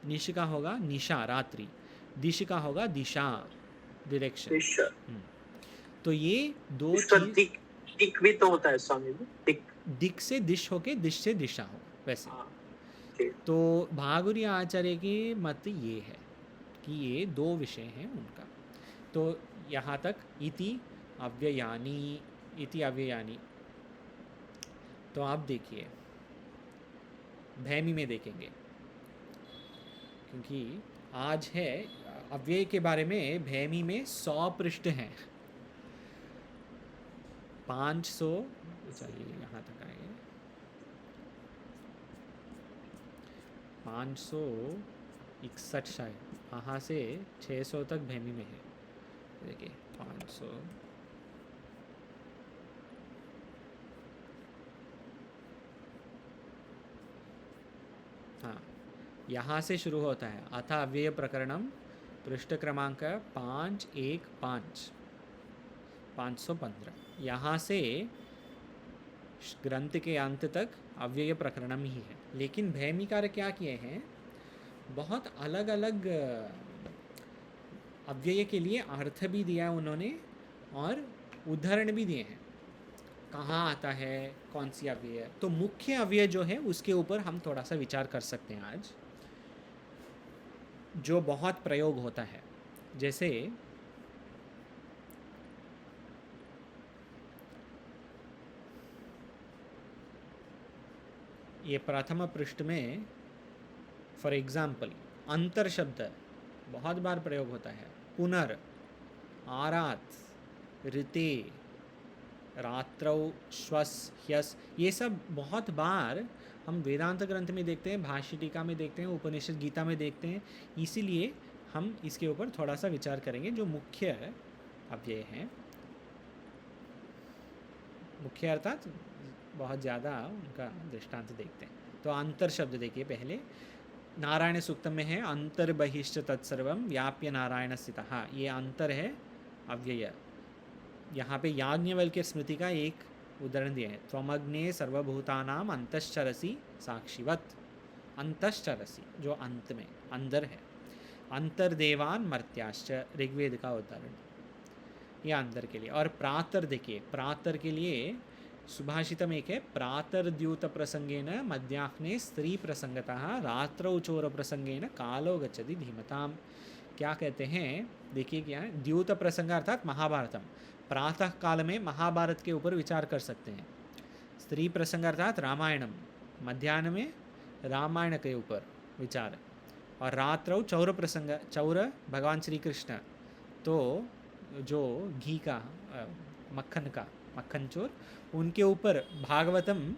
निश का होगा निशा, रात्रि, दिश का होगा दिशा, डायरेक्शन। तो ये दो चीज, दिक भी तो होता है स्वामी जी, दिक से दिश होके दिश से दिशा हो, वैसे। तो भागुरी आचार्य के मत ये है कि ये दो विषय हैं उनका। तो यहाँ तक इति अव्ययानी, इति अव्ययानी। तो आप देखिए भैमी में देखेंगे, क्योंकि आज है अव्यय के बारे में। भैमी में 100 पृष्ठ हैं, 500, चलिए यहाँ तक आएंगे, 561 शायद, वहाँ से 600 तक भैमी में है। देखिए 500, हाँ यहाँ से शुरू होता है। अथ अव्यय प्रकरणम पृष्ठ क्रमांक 515, 515, यहाँ से ग्रंथ के अंत तक अव्यय प्रकरणम ही है। लेकिन भैमिकार क्या किए हैं, बहुत अलग अलग अव्यय के लिए अर्थ भी दिया उन्होंने और उदाहरण भी दिए हैं, कहाँ आता है, कौन सी अव्यय। तो मुख्य अव्यय जो है उसके ऊपर हम थोड़ा सा विचार कर सकते हैं आज, जो बहुत प्रयोग होता है। जैसे ये प्रथम पृष्ठ में फॉर एग्जाम्पल अंतर शब्द बहुत बार प्रयोग होता है। पुनर, आरात, ऋते, रात्रौ, श्वस, ह्यस, ये सब बहुत बार हम वेदांत ग्रंथ में देखते हैं, भाष्य टीका में देखते हैं, उपनिषद गीता में देखते हैं। इसीलिए हम इसके ऊपर थोड़ा सा विचार करेंगे। जो मुख्य अव्यय हैं, मुख्य अर्थात बहुत ज़्यादा उनका दृष्टांत देखते हैं। तो अंतर शब्द देखिए पहले, नारायण सूक्तम में है अंतर्बहिश्च तत्सर्वम व्याप्य नारायण स्थितः, ये अंतर है अव्यय। यहाँ पे याज्ञवल्क्य स्मृति का एक उदाहरण दिया है, त्वमग्ने सर्वभूतानाम अंतश्चरसी साक्षिवत। अंतश्चरसी जो अंत में अंदर है, अंतर्देवान मर्त्याश्च ऋग्वेद का उदाहरण, ये अंदर के लिए। और प्रातर देखिए, प्रातर के लिए सुभाषितम एक है, प्रातर्द्यूत प्रसंगेन मध्याह्ने स्त्री प्रसंगतः रात्रौ चोर प्रसंगेन कालो गच्छति धीमताम। क्या कहते हैं देखिए, क्या है द्यूत प्रसंग अर्थात महाभारतम। प्रातः काल में महाभारत के ऊपर विचार कर सकते हैं। स्त्री प्रसंग अर्थात रामायणम, मध्याह्न में रामायण के ऊपर विचार। और रात्रौ चौर प्रसंग, चौर भगवान श्री कृष्ण, तो जो घी का मक्खन का मक्खन चोर, उनके ऊपर भागवतम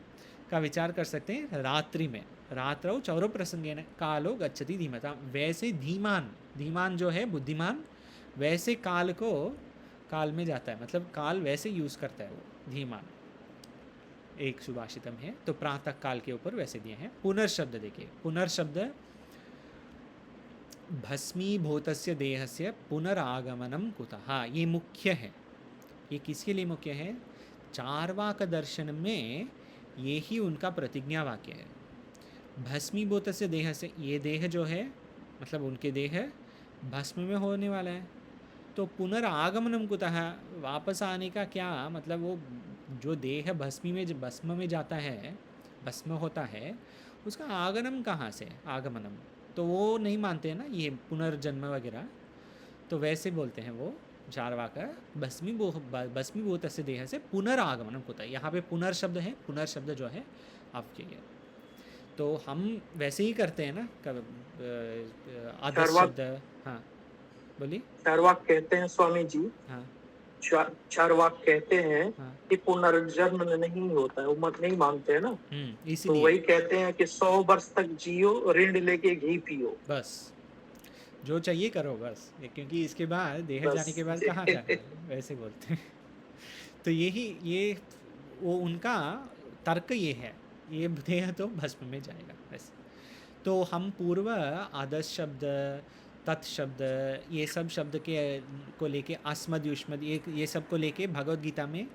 का विचार कर सकते हैं रात्रि में। रात्रौ चौर प्रसंगेन कालो गच्छति धीमता। वैसे धीमान, धीमान जो है बुद्धिमान, वैसे काल को काल में जाता है, मतलब काल वैसे यूज़ करता है वो धीमान, एक सुभाषितम है। तो प्रातः काल के ऊपर वैसे दिए हैं। पुनर्शब्द देखिए, पुनर्शब्द भस्मीभूतस्य देहस्य पुनरागमनम कुतः, ये मुख्य है। ये किसके लिए मुख्य है? चार्वाक दर्शन में ये ही उनका प्रतिज्ञा वाक्य है। भस्मीभूतस्य देह से, ये देह जो है मतलब उनके देह भस्म में होने वाला है। तो पुनरागमनम कुतः, वापस आने का क्या मतलब, वो जो देह भस्म में जाता है, भस्म होता है, उसका आगमन कहाँ से, आगमनम, तो वो नहीं मानते हैं ना ये पुनर्जन्म वगैरह। तो वैसे बोलते हैं वो चार्वाक, भस्मीभूत से देह से पुनरागमनम कुतः। यहाँ पे पुनर्शब्द है, पुनर्शब्द जो है अव्यय। तो हम वैसे ही करते हैं ना आदर्श शब्द। हाँ बोलिए। चार्वाक कहते हैं स्वामी जी, हाँ चार्वाक कहते हैं हाँ कि पुनर्जन्म नहीं होता है, वो मत नहीं मानते हैं ना। तो इसीलिए वही कहते हैं कि 100 वर्ष तक जियो, ऋण लेके घी पियो, बस जो चाहिए करो बस, क्योंकि इसके बाद देह बस। जाने के बाद कहाँ जाना है, वैसे बोलते हैं। तो यही ये वो उनका तर्क ये है, ये देह तो भस्म में जाएगा वैसे। तो हम पूर्व आदर्श शब्द, तत्शब्द, ये सब शब्द के को लेके अस्मद युष्मद, ये सब को लेके भगवत गीता में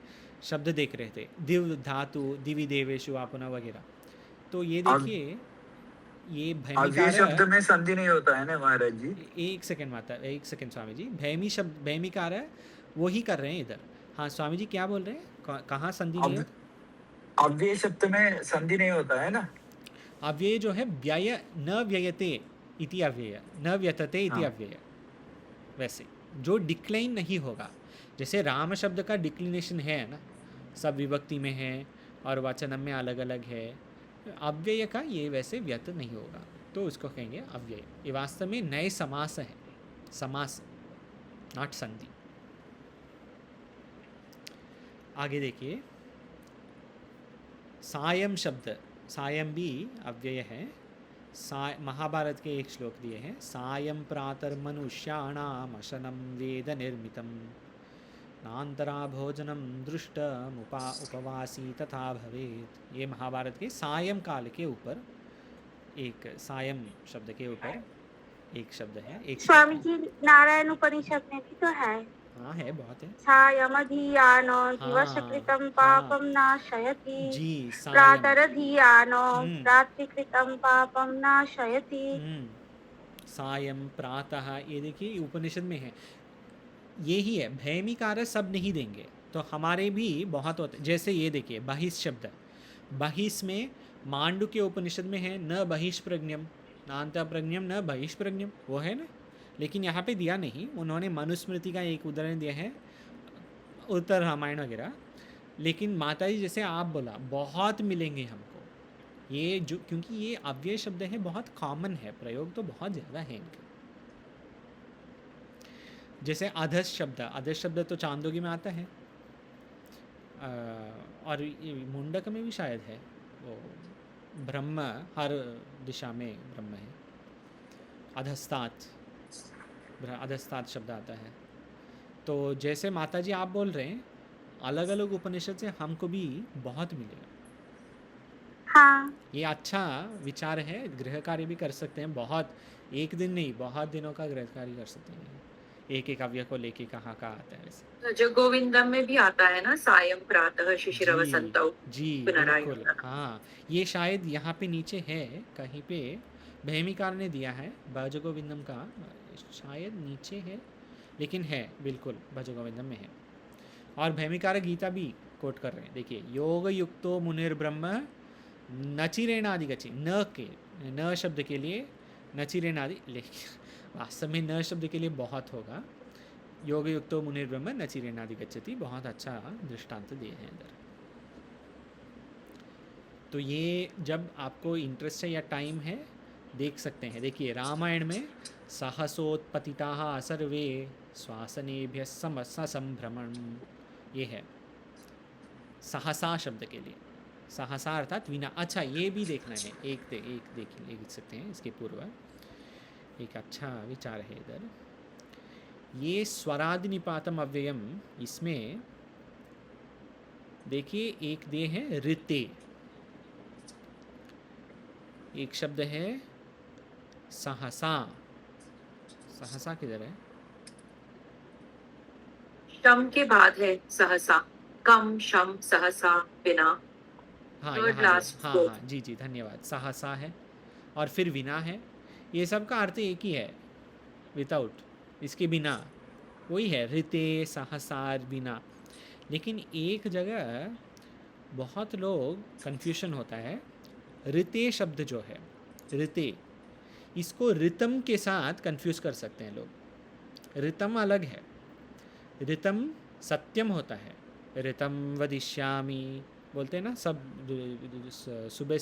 शब्द देख रहे थे, दिव धातु, दिवि देवेशु आपना वगैरह। तो ये देखिए, ये अव्यय शब्द में संधि नहीं होता है ना महाराज जी। एक सेकंड माता, एक सेकंड स्वामी जी, भैमी शब्द, भैमिकार है वो ही कर रहे हैं इधर। हाँ स्वामी जी क्या बोल रहे हैं, कहाँ संधि नहीं है? अव्यय शब्द में संधि नहीं होता है ना। अव्यय जो है व्यय, न व्ययते इति अव्यय, न व्यतते इति हाँ। अव्यय, वैसे जो डिक्लाइन नहीं होगा। जैसे राम शब्द का डिक्लिनेशन है ना, सब विभक्ति में है और वचनम में अलग अलग है। अव्यय का ये वैसे व्यर्थ नहीं होगा, तो उसको कहेंगे अव्यय। ये वास्तव में नए समास है, समास नॉट संधि। आगे देखिए, सायं शब्द, सायं भी अव्यय है। महाभारत के एक श्लोक दिए हैं, सायं प्रातर्मनुष्याणाम अशनं वेद निर्मितं नान्तरा भोजनम दृष्टम उपवासी तथा भवेत्। ये महाभारत के सायं काल के ऊपर एक, सायं शब्द के ऊपर एक शब्द है। एक स्वामी जी नारायण उपनिषद में भी तो है। हाँ है, बहुत है। सायमधियानो दिवसकृतं पापं नाशयति, जी, प्रातरधियानो रात्रिकृतं पापं नाशयति। सायं प्रातः, ये देखिए उपनिषद में है। ये ही है, भयमिकार सब नहीं देंगे तो हमारे भी बहुत होते। जैसे ये देखिए बहिष शब्द, बहिष में मांडू के उपनिषद में है, न बहिष्प्रज्ञम नान्त प्रज्ञम न बहिष्प्रज्ञम, वो है ना। लेकिन यहाँ पे दिया नहीं, उन्होंने मनुस्मृति का एक उदाहरण दिया है, उत्तर रामायण वगैरह। लेकिन माताजी जैसे आप बोला, बहुत मिलेंगे हमको ये जो, क्योंकि ये अव्यय शब्द है, बहुत कॉमन है, प्रयोग तो बहुत ज़्यादा है इनका। जैसे अधस शब्द, अधस शब्द तो चांदोगी में आता है, और मुंडक में भी शायद है। वो ब्रह्म, हर दिशा में ब्रह्म है। अधस्तात, अधस्तात शब्द आता है। तो जैसे माताजी आप बोल रहे हैं, अलग अलग उपनिषद से हमको भी बहुत मिलेगा। हाँ, ये अच्छा विचार है। गृह कार्य भी कर सकते हैं, बहुत, एक दिन नहीं, बहुत दिनों का गृह कार्य कर सकते हैं। एक एक अव्यय को लेके कहाँ आता है वैसे। जो गोविंदम में भी आता है ना, सायं प्रातः शिशिरवसन्तौ जी पुनराय। बिल्कुल, हाँ। ये शायद यहाँ पे नीचे है कहीं पे, भैमिकार ने दिया है भज गोविंदम का, शायद नीचे है, लेकिन है बिल्कुल, भज गोविंदम में है। और भैमिकार गीता भी कोट कर रहे हैं। देखिए, योग युक्तो मुनिर्ब्रह्म नचिरेणादि गच्छति, न के, न शब्द के लिए नचिरेणादि, लेकिन वास्तव में न शब्द के लिए बहुत होगा। योग युक्तो मुनिर्ब्रह्म नचिरेणादि गच्छति, बहुत अच्छा दृष्टांत दिए हैं इधर। तो ये जब आपको इंटरेस्ट है या टाइम है, देख सकते हैं। देखिए रामायण में सहसोत्पतिताः सर्वे श्वासनेभ्यः ससंभ्रमण, ये है सहसा शब्द के लिए। सहसा अर्थात विना। अच्छा, ये भी देखना है, एक देख सकते हैं इसके पूर्व। एक अच्छा विचार है इधर, ये स्वरादि निपातम अव्ययम, इसमें देखिए एक दे है ऋते, एक शब्द है सहसा। सहसा किधर है? शम के बाद है सहसा, कम शम सहसा बिना। हाँ Third यहाँ last हाँ fourth. हाँ जी जी धन्यवाद। सहसा है और फिर विना है। ये सब का अर्थ एक ही है, विदाउट, इसके बिना, वही है ऋते सहसार बिना। लेकिन एक जगह बहुत लोग कंफ्यूशन होता है। ऋते शब्द जो है, ऋते, इसको ऋतम के साथ कंफ्यूज कर सकते हैं लोग। ऋतम अलग है, ऋतम सत्यम होता है। ऋतम वदिष्यामि बोलते हैं ना सब, सुबह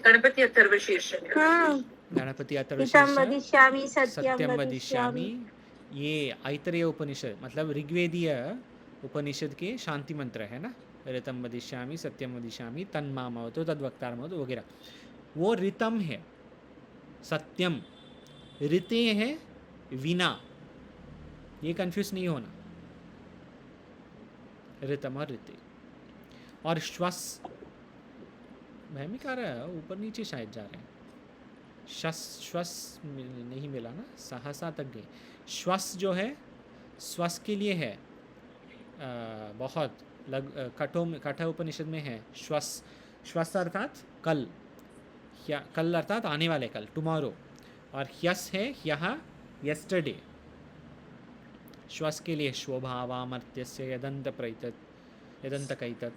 गणपति अथर्वशीर्ष। गणपति हितं अथर्वशीर्ष वदिष्यामि सत्यम सत्यं वदिष्यामि। वदिष्यामि। ये ऐतरेय उपनिषद, मतलब ऋग्वेदीय उपनिषद के शांति मंत्र है ना, ऋतम वदिष्यामि सत्यम वदिष्यामि तन्मामवतु तद्वक्तारमवतु वगैरह। वो ऋतम है, सत्यम। ऋते है विना, ये कंफ्यूज नहीं होना, ऋतम और ऋते। और श्वस, भैमिकार ऊपर नीचे शायद जा रहे हैं। श्वस नहीं मिला ना, सहसा तक गए। श्वस जो है, श्वस के लिए है बहुत कठ उपनिषद में है श्वस। श्वस अर्थात कल, कल अर्थात आने वाले कल, टुमारो। और ह्यस है ह्यः, यस्टरडे। श्वस के लिए श्वभावामर्त्यस्य यदंत प्रैतत यदंत कैतत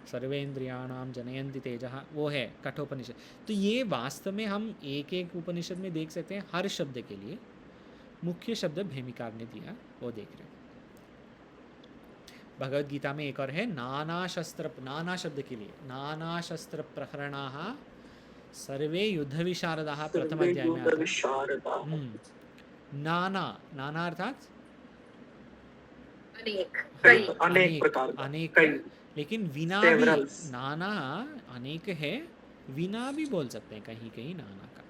सर्वेन्द्रियाणाम जनयन्ति तेजः, वो है कठोपनिषद। तो ये वास्तव में हम एक एक उपनिषद में देख सकते हैं हर शब्द के लिए। मुख्य शब्द भूमिकार ने दिया, वो देख रहे हैं। भगवद गीता में एक और है नाना शस्त्र, नाना शब्द के लिए नाना शस्त्र प्रहरणाः सर्वे युद्ध विशारदाः प्रथम सर्वे अध्याय में आता है। युद्धविशारदाः। नाना, नाना अर्थात अनेक, कई, अनेक प्रकार का, अनेक, कई, लेकिन विना भी, severals। नाना अनेक है, विना भी बोल सकते हैं कहीं कहीं नाना का।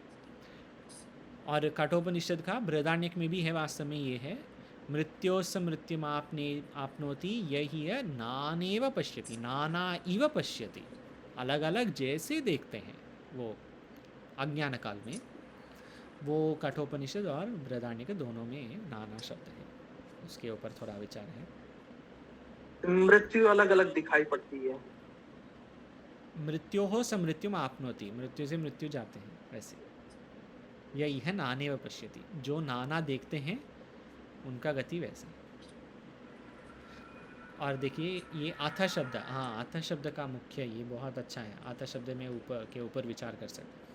और कठोपनिषद का बृहदारण्यक में भी है, वास्तव में ये है मृत्योस मृत्युम आपनोति यही है नानेव पश्यति, नाना इव पश्यति, अलग अलग जैसे देखते हैं वो अज्ञान काल में। वो कठोपनिषद और बृहदारण्यक दोनों में नाना शब्द है, उसके ऊपर थोड़ा विचार है। मृत्यु अलग अलग दिखाई पड़ती है। मृत्यो हो समृत्युम आपनोति, मृत्यु से मृत्यु जाते हैं, वैसे यही है नानेव पश्यति, जो नाना देखते हैं उनका गति वैसे। और देखिए ये अथ शब्द, हाँ अथ शब्द का मुख्य, ये बहुत अच्छा है। अथ शब्द में ऊपर विचार कर सकते।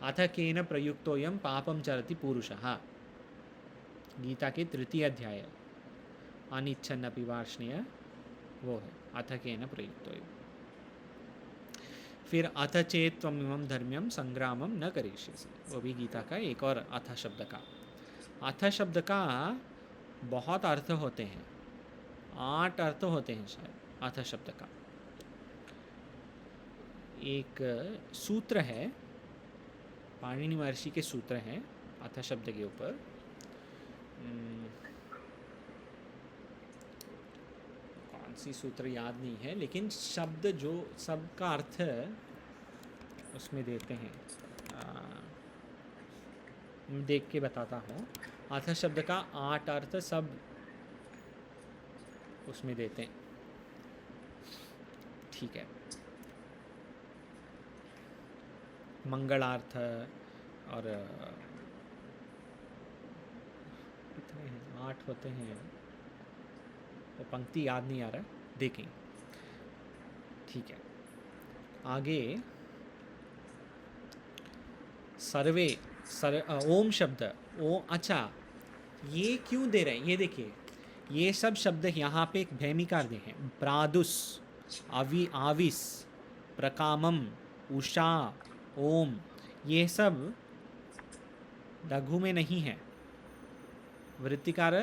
अथ केन प्रयुक्तोयम पापम चरति पुरुषः, गीता के 3 अध्याय अनिच्छन्नपि वार्ष्णेय, वो है अथ केन प्रयुक्तोयम। फिर अथ चेत त्वमिमं धर्म्यं संग्रामं न करिष्यसि, वो भी गीता का एक और अथ शब्द का। अथ शब्द का बहुत अर्थ होते हैं, 8 अर्थ होते हैं शायद अथ शब्द का। एक सूत्र है, पाणिनि महर्षि के सूत्र हैं अथ शब्द के ऊपर। कौन सी सूत्र याद नहीं है, लेकिन शब्द जो सबका अर्थ उसमें देते हैं, देख के बताता हूँ। अथ शब्द का 8 अर्थ सब उसमें देते हैं, ठीक है। मंगलार्थ और कितने हैं, 8 होते हैं, वो पंक्ति याद नहीं आ रहा, देखें, ठीक है। आगे सर्वे, ओम शब्द, ओ, अच्छा ये क्यों दे रहे हैं, ये देखिए, ये सब शब्द यहाँ पे एक भैमिकार दे हैं। प्रादुस, आविस, प्रकामम, उषा, ओम, ये सब लघु में नहीं है। वृत्तिकार,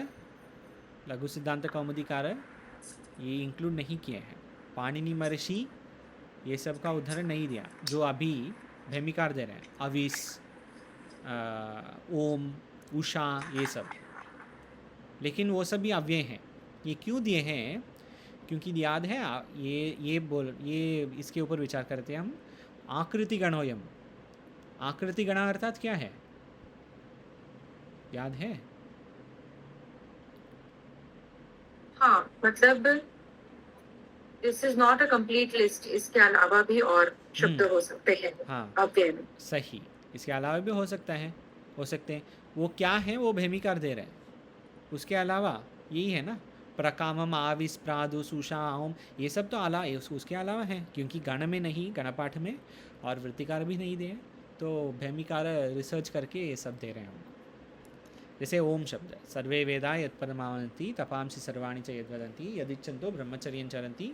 लघु सिद्धांत कौमुदीकार ये इंक्लूड नहीं किए हैं। पाणिनि महर्षि ये सब का उदाहरण नहीं दिया, जो अभी भैमिकार दे रहे हैं, अविस, ओम, उषा, ये सब, लेकिन वो सब भी अव्यय हैं। ये क्यों दिए हैं, क्योंकि याद है ये इसके ऊपर विचार करते हैं हम। आकृति गणोयम, आकृति गण अर्थात क्या है, याद है? हाँ, मतलब this is not a complete list, इसके अलावा भी और शब्द हो सकते हैं। हाँ, अव्यय में सही, इसके अलावा भी हो सकता है, हो सकते हैं। वो क्या है, वो भैमिकार दे रहे हैं। उसके अलावा यही है ना, प्रकामम, आविस, प्रादुस, उषा, ओम, ये सब तो उसके अलावा है, क्योंकि गण में नहीं, गणपाठ में, और वृत्तिकार भी नहीं दे, तो भैमिकार रिसर्च करके ये सब दे रहे हैं हम। जैसे ओम शब्द, सर्वे वेदा यत्पदमावन्ति तपांसि सर्वाणि च यद्वदन्ति यदिच्छन्तो ब्रह्मचर्यं चरन्ति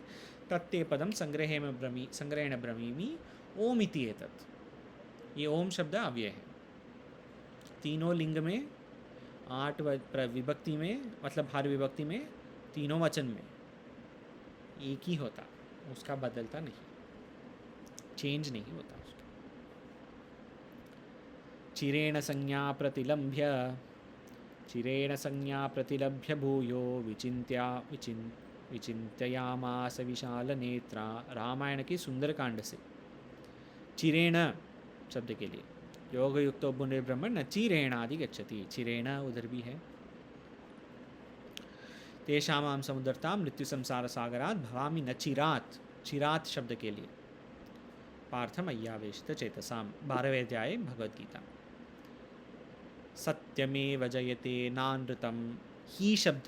तत्ते पदम संग्रहेण ब्रवीमि ओम इति एतत्। ये ओम शब्द अव्यय है। तीनों लिंग में, 8 विभक्ति में, मतलब हर विभक्ति में, तीनों वचन में एक ही होता, उसका बदलता नहीं, चेंज नहीं होता उसका। चिरेण संज्ञा प्रतिलभ्य भूयो विचिन्त्यामास विशाल नेत्रा। रामायण की सुंदरकांड से चिरेण शब्द के लिए योग युक्तो पुनर्ब्रह्मण न चिरेणादि गच्छति, चिरेण उधर भी है। तेषामां समुद्रता मृत्यु संसार सागरात भवामि न चिरात, चिरात शब्द के लिए पार्थम अय्यावेशित चेतसाम, 12वें अध्याय भगवद गीता। सत्यमेव जयते नानृतम, ही शब्द,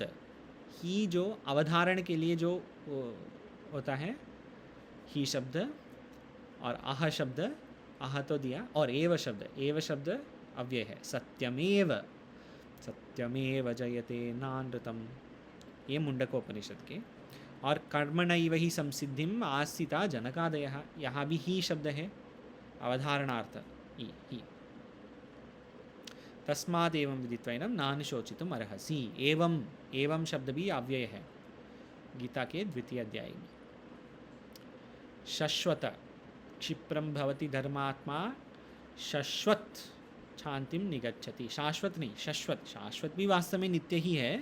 ही जो अवधारण के लिए जो होता है, ही शब्द, और आह शब्द, आह तो दिया, और एव शब्द, एव शब्द अव्यय है। सत्यमेव, सत्यमेव जयते नानृतम, ये मुंडकोपनिषद के। और कर्मणैव ही संसिद्धिम आस्थिता जनकादयः, यहाँ भी ही शब्द है, अवधारणार्थ ही। तस्माद् एवं विदित्वैनं नानुशोचितुम् अर्हसि, एवं शब्द भी अव्यय है गीता के द्वितीय अध्याय में। शश्वत क्षिप्रम भवति धर्मात्मा शश्वत शांतिम निगच्छति, शाश्वत नहीं शश्वत, शाश्वत भी वास्तव में नित्य ही है,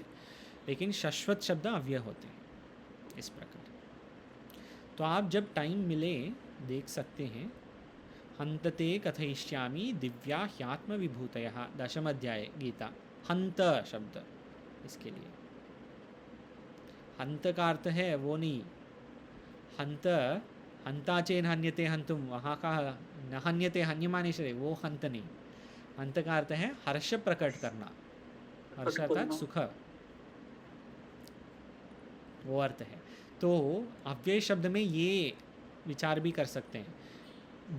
लेकिन शश्वत शब्द अव्यय होते हैं इस प्रकार। तो आप जब टाइम मिले देख सकते हैं। हंतते कथयिष्यामि दिव्या ह्यात्म विभूतयः, दशम अध्याय गीता। हंत शब्द इसके लिए, हंत का अर्थ है वो नहीं, हंत हंताचेन हन्यते हंतुम, वहाँ का न हन्यते हन्यमाने शरीर, वो हंत नहीं। हंत का अर्थ है हर्ष प्रकट करना, हर्ष अर्थात सुख, वो अर्थ है। तो अव्यय शब्द में ये विचार भी कर सकते हैं,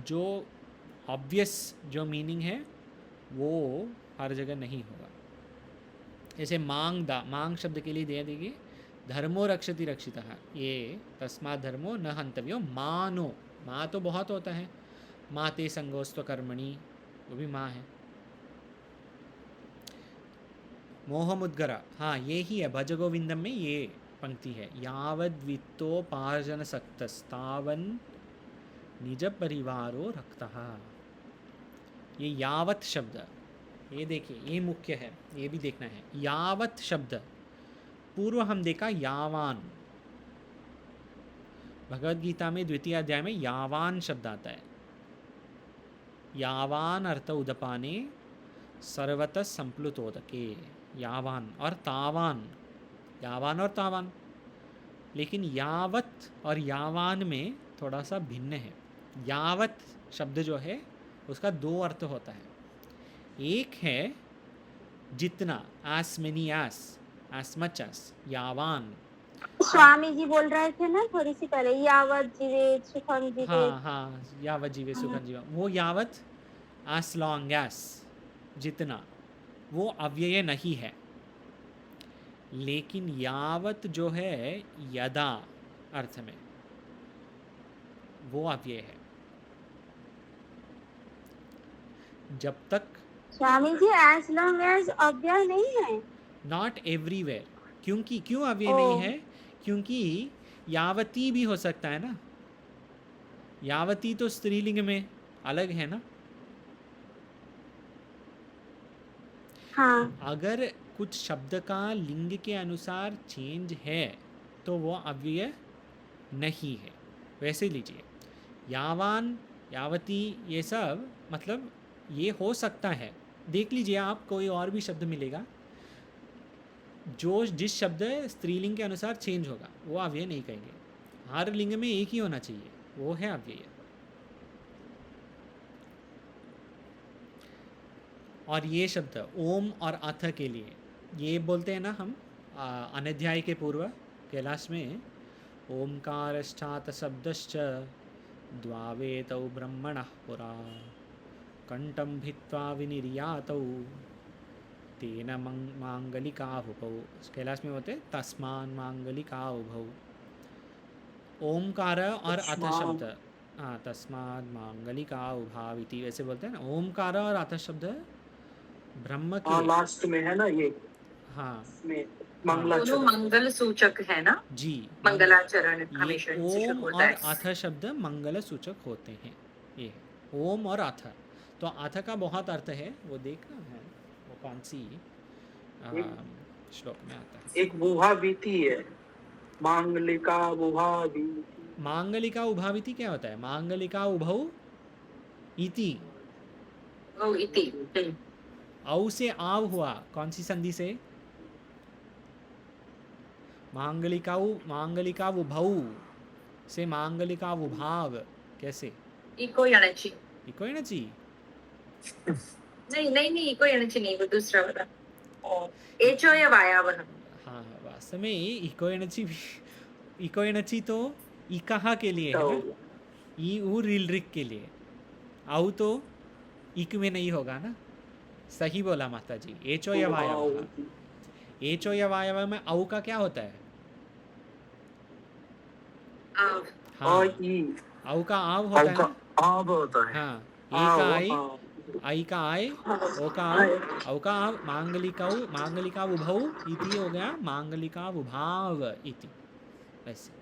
जो ऑब्वियस जो मीनिंग है वो हर जगह नहीं होगा। जैसे मांग शब्द के लिए दे देंगे धर्मो रक्षति रक्षितः, ये तस्मात् धर्मो न हंतव्यो मानो, माँ तो बहुत होता है, माते संगोस्त्व कर्मणि, वो भी माँ है। मोहमुद्गरा, हाँ ये ही है, भज गोविंदम में ये पंक्ति है। यावद् वित्तोपार्जन सक्तस्तावन् निज परिवारो रक्तः, ये यावत शब्द, ये देखिए ये मुख्य है, ये भी देखना है। यावत शब्द पूर्व हम देखा यावान, भगवद गीता में द्वितीय अध्याय में यावान शब्द आता है। यावान अर्थ उदपाने सर्वतः संप्लुतोदके, यावान और तावान, यावान और तावान। लेकिन यावत और यावान में थोड़ा सा भिन्न है। यावत शब्द जो है उसका दो अर्थ होता है, एक है जितना, as many as much as, यावान। Swami ji बोल रहे थे ना थोड़ी सी पहले, यावत जीवे सुखम जीवे। हाँ, यावत जीवे सुखम जीवा, वो यावत as long as, जितना, वो अव्यय नहीं है। लेकिन यावत जो है यदा अर्थ में, वो अव्यय है। जब तक Swami ji as long as अव्यय नहीं है, नॉट एवरीवेयर। क्यों अव्यय नहीं है? क्योंकि यावती भी हो सकता है ना, यावती तो स्त्रीलिंग में अलग है ना। हाँ। अगर कुछ शब्द का लिंग के अनुसार चेंज है तो वो अव्यय नहीं है। वैसे लीजिए यावान, यावती, ये सब मतलब ये हो सकता है। देख लीजिए आप, कोई और भी शब्द मिलेगा जो जिस शब्द स्त्रीलिंग के अनुसार चेंज होगा वो अव्यय नहीं कहेंगे। हर लिंग में एक ही होना चाहिए, वो है अव्यय। और ये शब्द ओम और अथ के लिए ये बोलते हैं ना हम अनध्याय के पूर्व कैलाश में, ओमकारश्चात शब्दश्च द्वावेतौ ब्रह्मणः पुरा कंठं भित्वा विनिर्यातौ तेन मांगलिकाहुपौ। कैलाश में होते तस्मान् मांगलिकाहुपौ। ओमकार और अथ शब्द, हाँ, तस्मात् मांगलिकाहुभाविति वैसे बोलते हैं ना। ओमकार और अथ शब्द ब्रह्म के लास्ट में है ना ये, हाँ में दोनों मंगल सूचक है ना जी, मंगलाचरण ये हमेशा सूचक ओम होता और है। अथ शब्द मंगल सूचक होते हैं। ये है ओम और अथ। तो अथ का बहुत अर्थ है, वो देखना है वो कौन सी श्लोक में आता है। एक बुहा बीती है, मांगलिका बुहा बीती। मांगलिका उभाविति क्या होता है? मांगलिका उभौ इति, ओ इति। औ से आव हुआ, कौन सी संधि से? मांगलिका उभौ से मांगलिका उभाव, कैसे? इको यणचि, इको है ना जी। नहीं इको यणचि नहीं, वो दूसरा वाला एचो या वायावह। हाँ, वास्तव में इको एनर्जी तो इकहा के लिए है ना, ई उ रिल रिक के लिए। आउ तो इक में नहीं होगा ना, सही बोला माता जी। एचो यवायव, एचो यवायव में औ का क्या होता है? आव, हाँ, ई औ का आव होता है ना। आब होता है। हाँ, ए का आई, आई का आय, ओ का आव, आय। औ का आव, मांगलिकाऊ, मांगलिकावुभौ इति हो गया मांगलिकावुभाव इति। ऐसे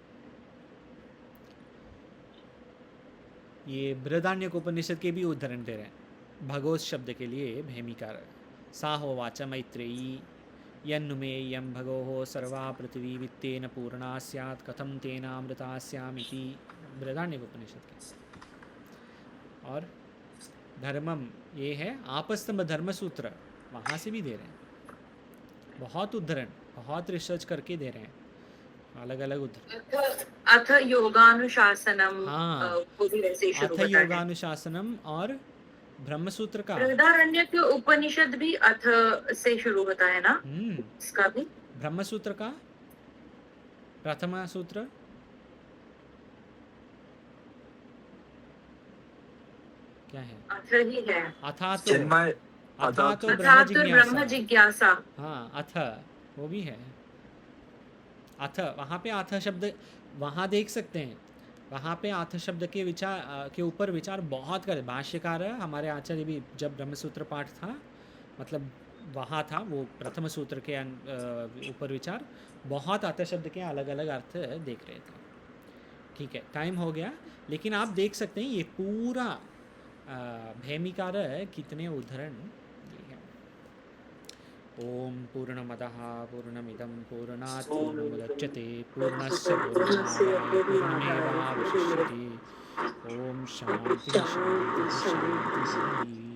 ये बृहदारण्यक उपनिषद के भी उदाहरण दे रहे हैं भगोस शब्द के लिए भैमिकार। सा होवाच मैत्रेयी यन्नुमेयं भगोः सर्वा पृथ्वी वित्तेन पूर्णा स्यात् कथं तेनामृता स्यामिति, बृहदारण्यक उपनिषद के। और धर्मम ये है आपस्तंभ धर्म सूत्र, वहाँ से भी दे रहे हैं बहुत उदाहरण, बहुत रिसर्च करके दे रहे हैं अलग अलग उदाहरण। अथ योगानुशासनम, हाँ, वो भी वैसे ही शुरू अथ होता है। योगानुशासनम और ब्रह्मसूत्र का, बृहदारण्यक उपनिषद भी अथ से शुरू होता है ना, इसका भी। ब्रह्मसूत्र का प्रथम सूत्र क्या है? अथ ही है। अथा तो, चिन्मय अथा तो अथा तो ब्रह्म ब्रह्म जिज्ञासा। हाँ, अथ वो भी है। अथ, वहाँ पे अथ शब्द वहाँ देख सकते हैं, वहाँ पे अथ शब्द के विचार के ऊपर विचार बहुत करे भाष्यकार हमारे आचार्य भी। जब ब्रह्मसूत्र पाठ था, मतलब वहाँ था वो प्रथम सूत्र के ऊपर विचार, बहुत अथ शब्द के अलग अलग अर्थ देख रहे थे। ठीक है, टाइम हो गया, लेकिन आप देख सकते हैं ये पूरा भैमिकार कितने उदाहरण ये हैं। ओम पूर्णमदः पूर्णमिदं पूर्णात् पूर्णमुदच्यते पूर्णस्य पूर्णमादाय पूर्णमेवावशिष्यते। ओम शांति शांति शांति।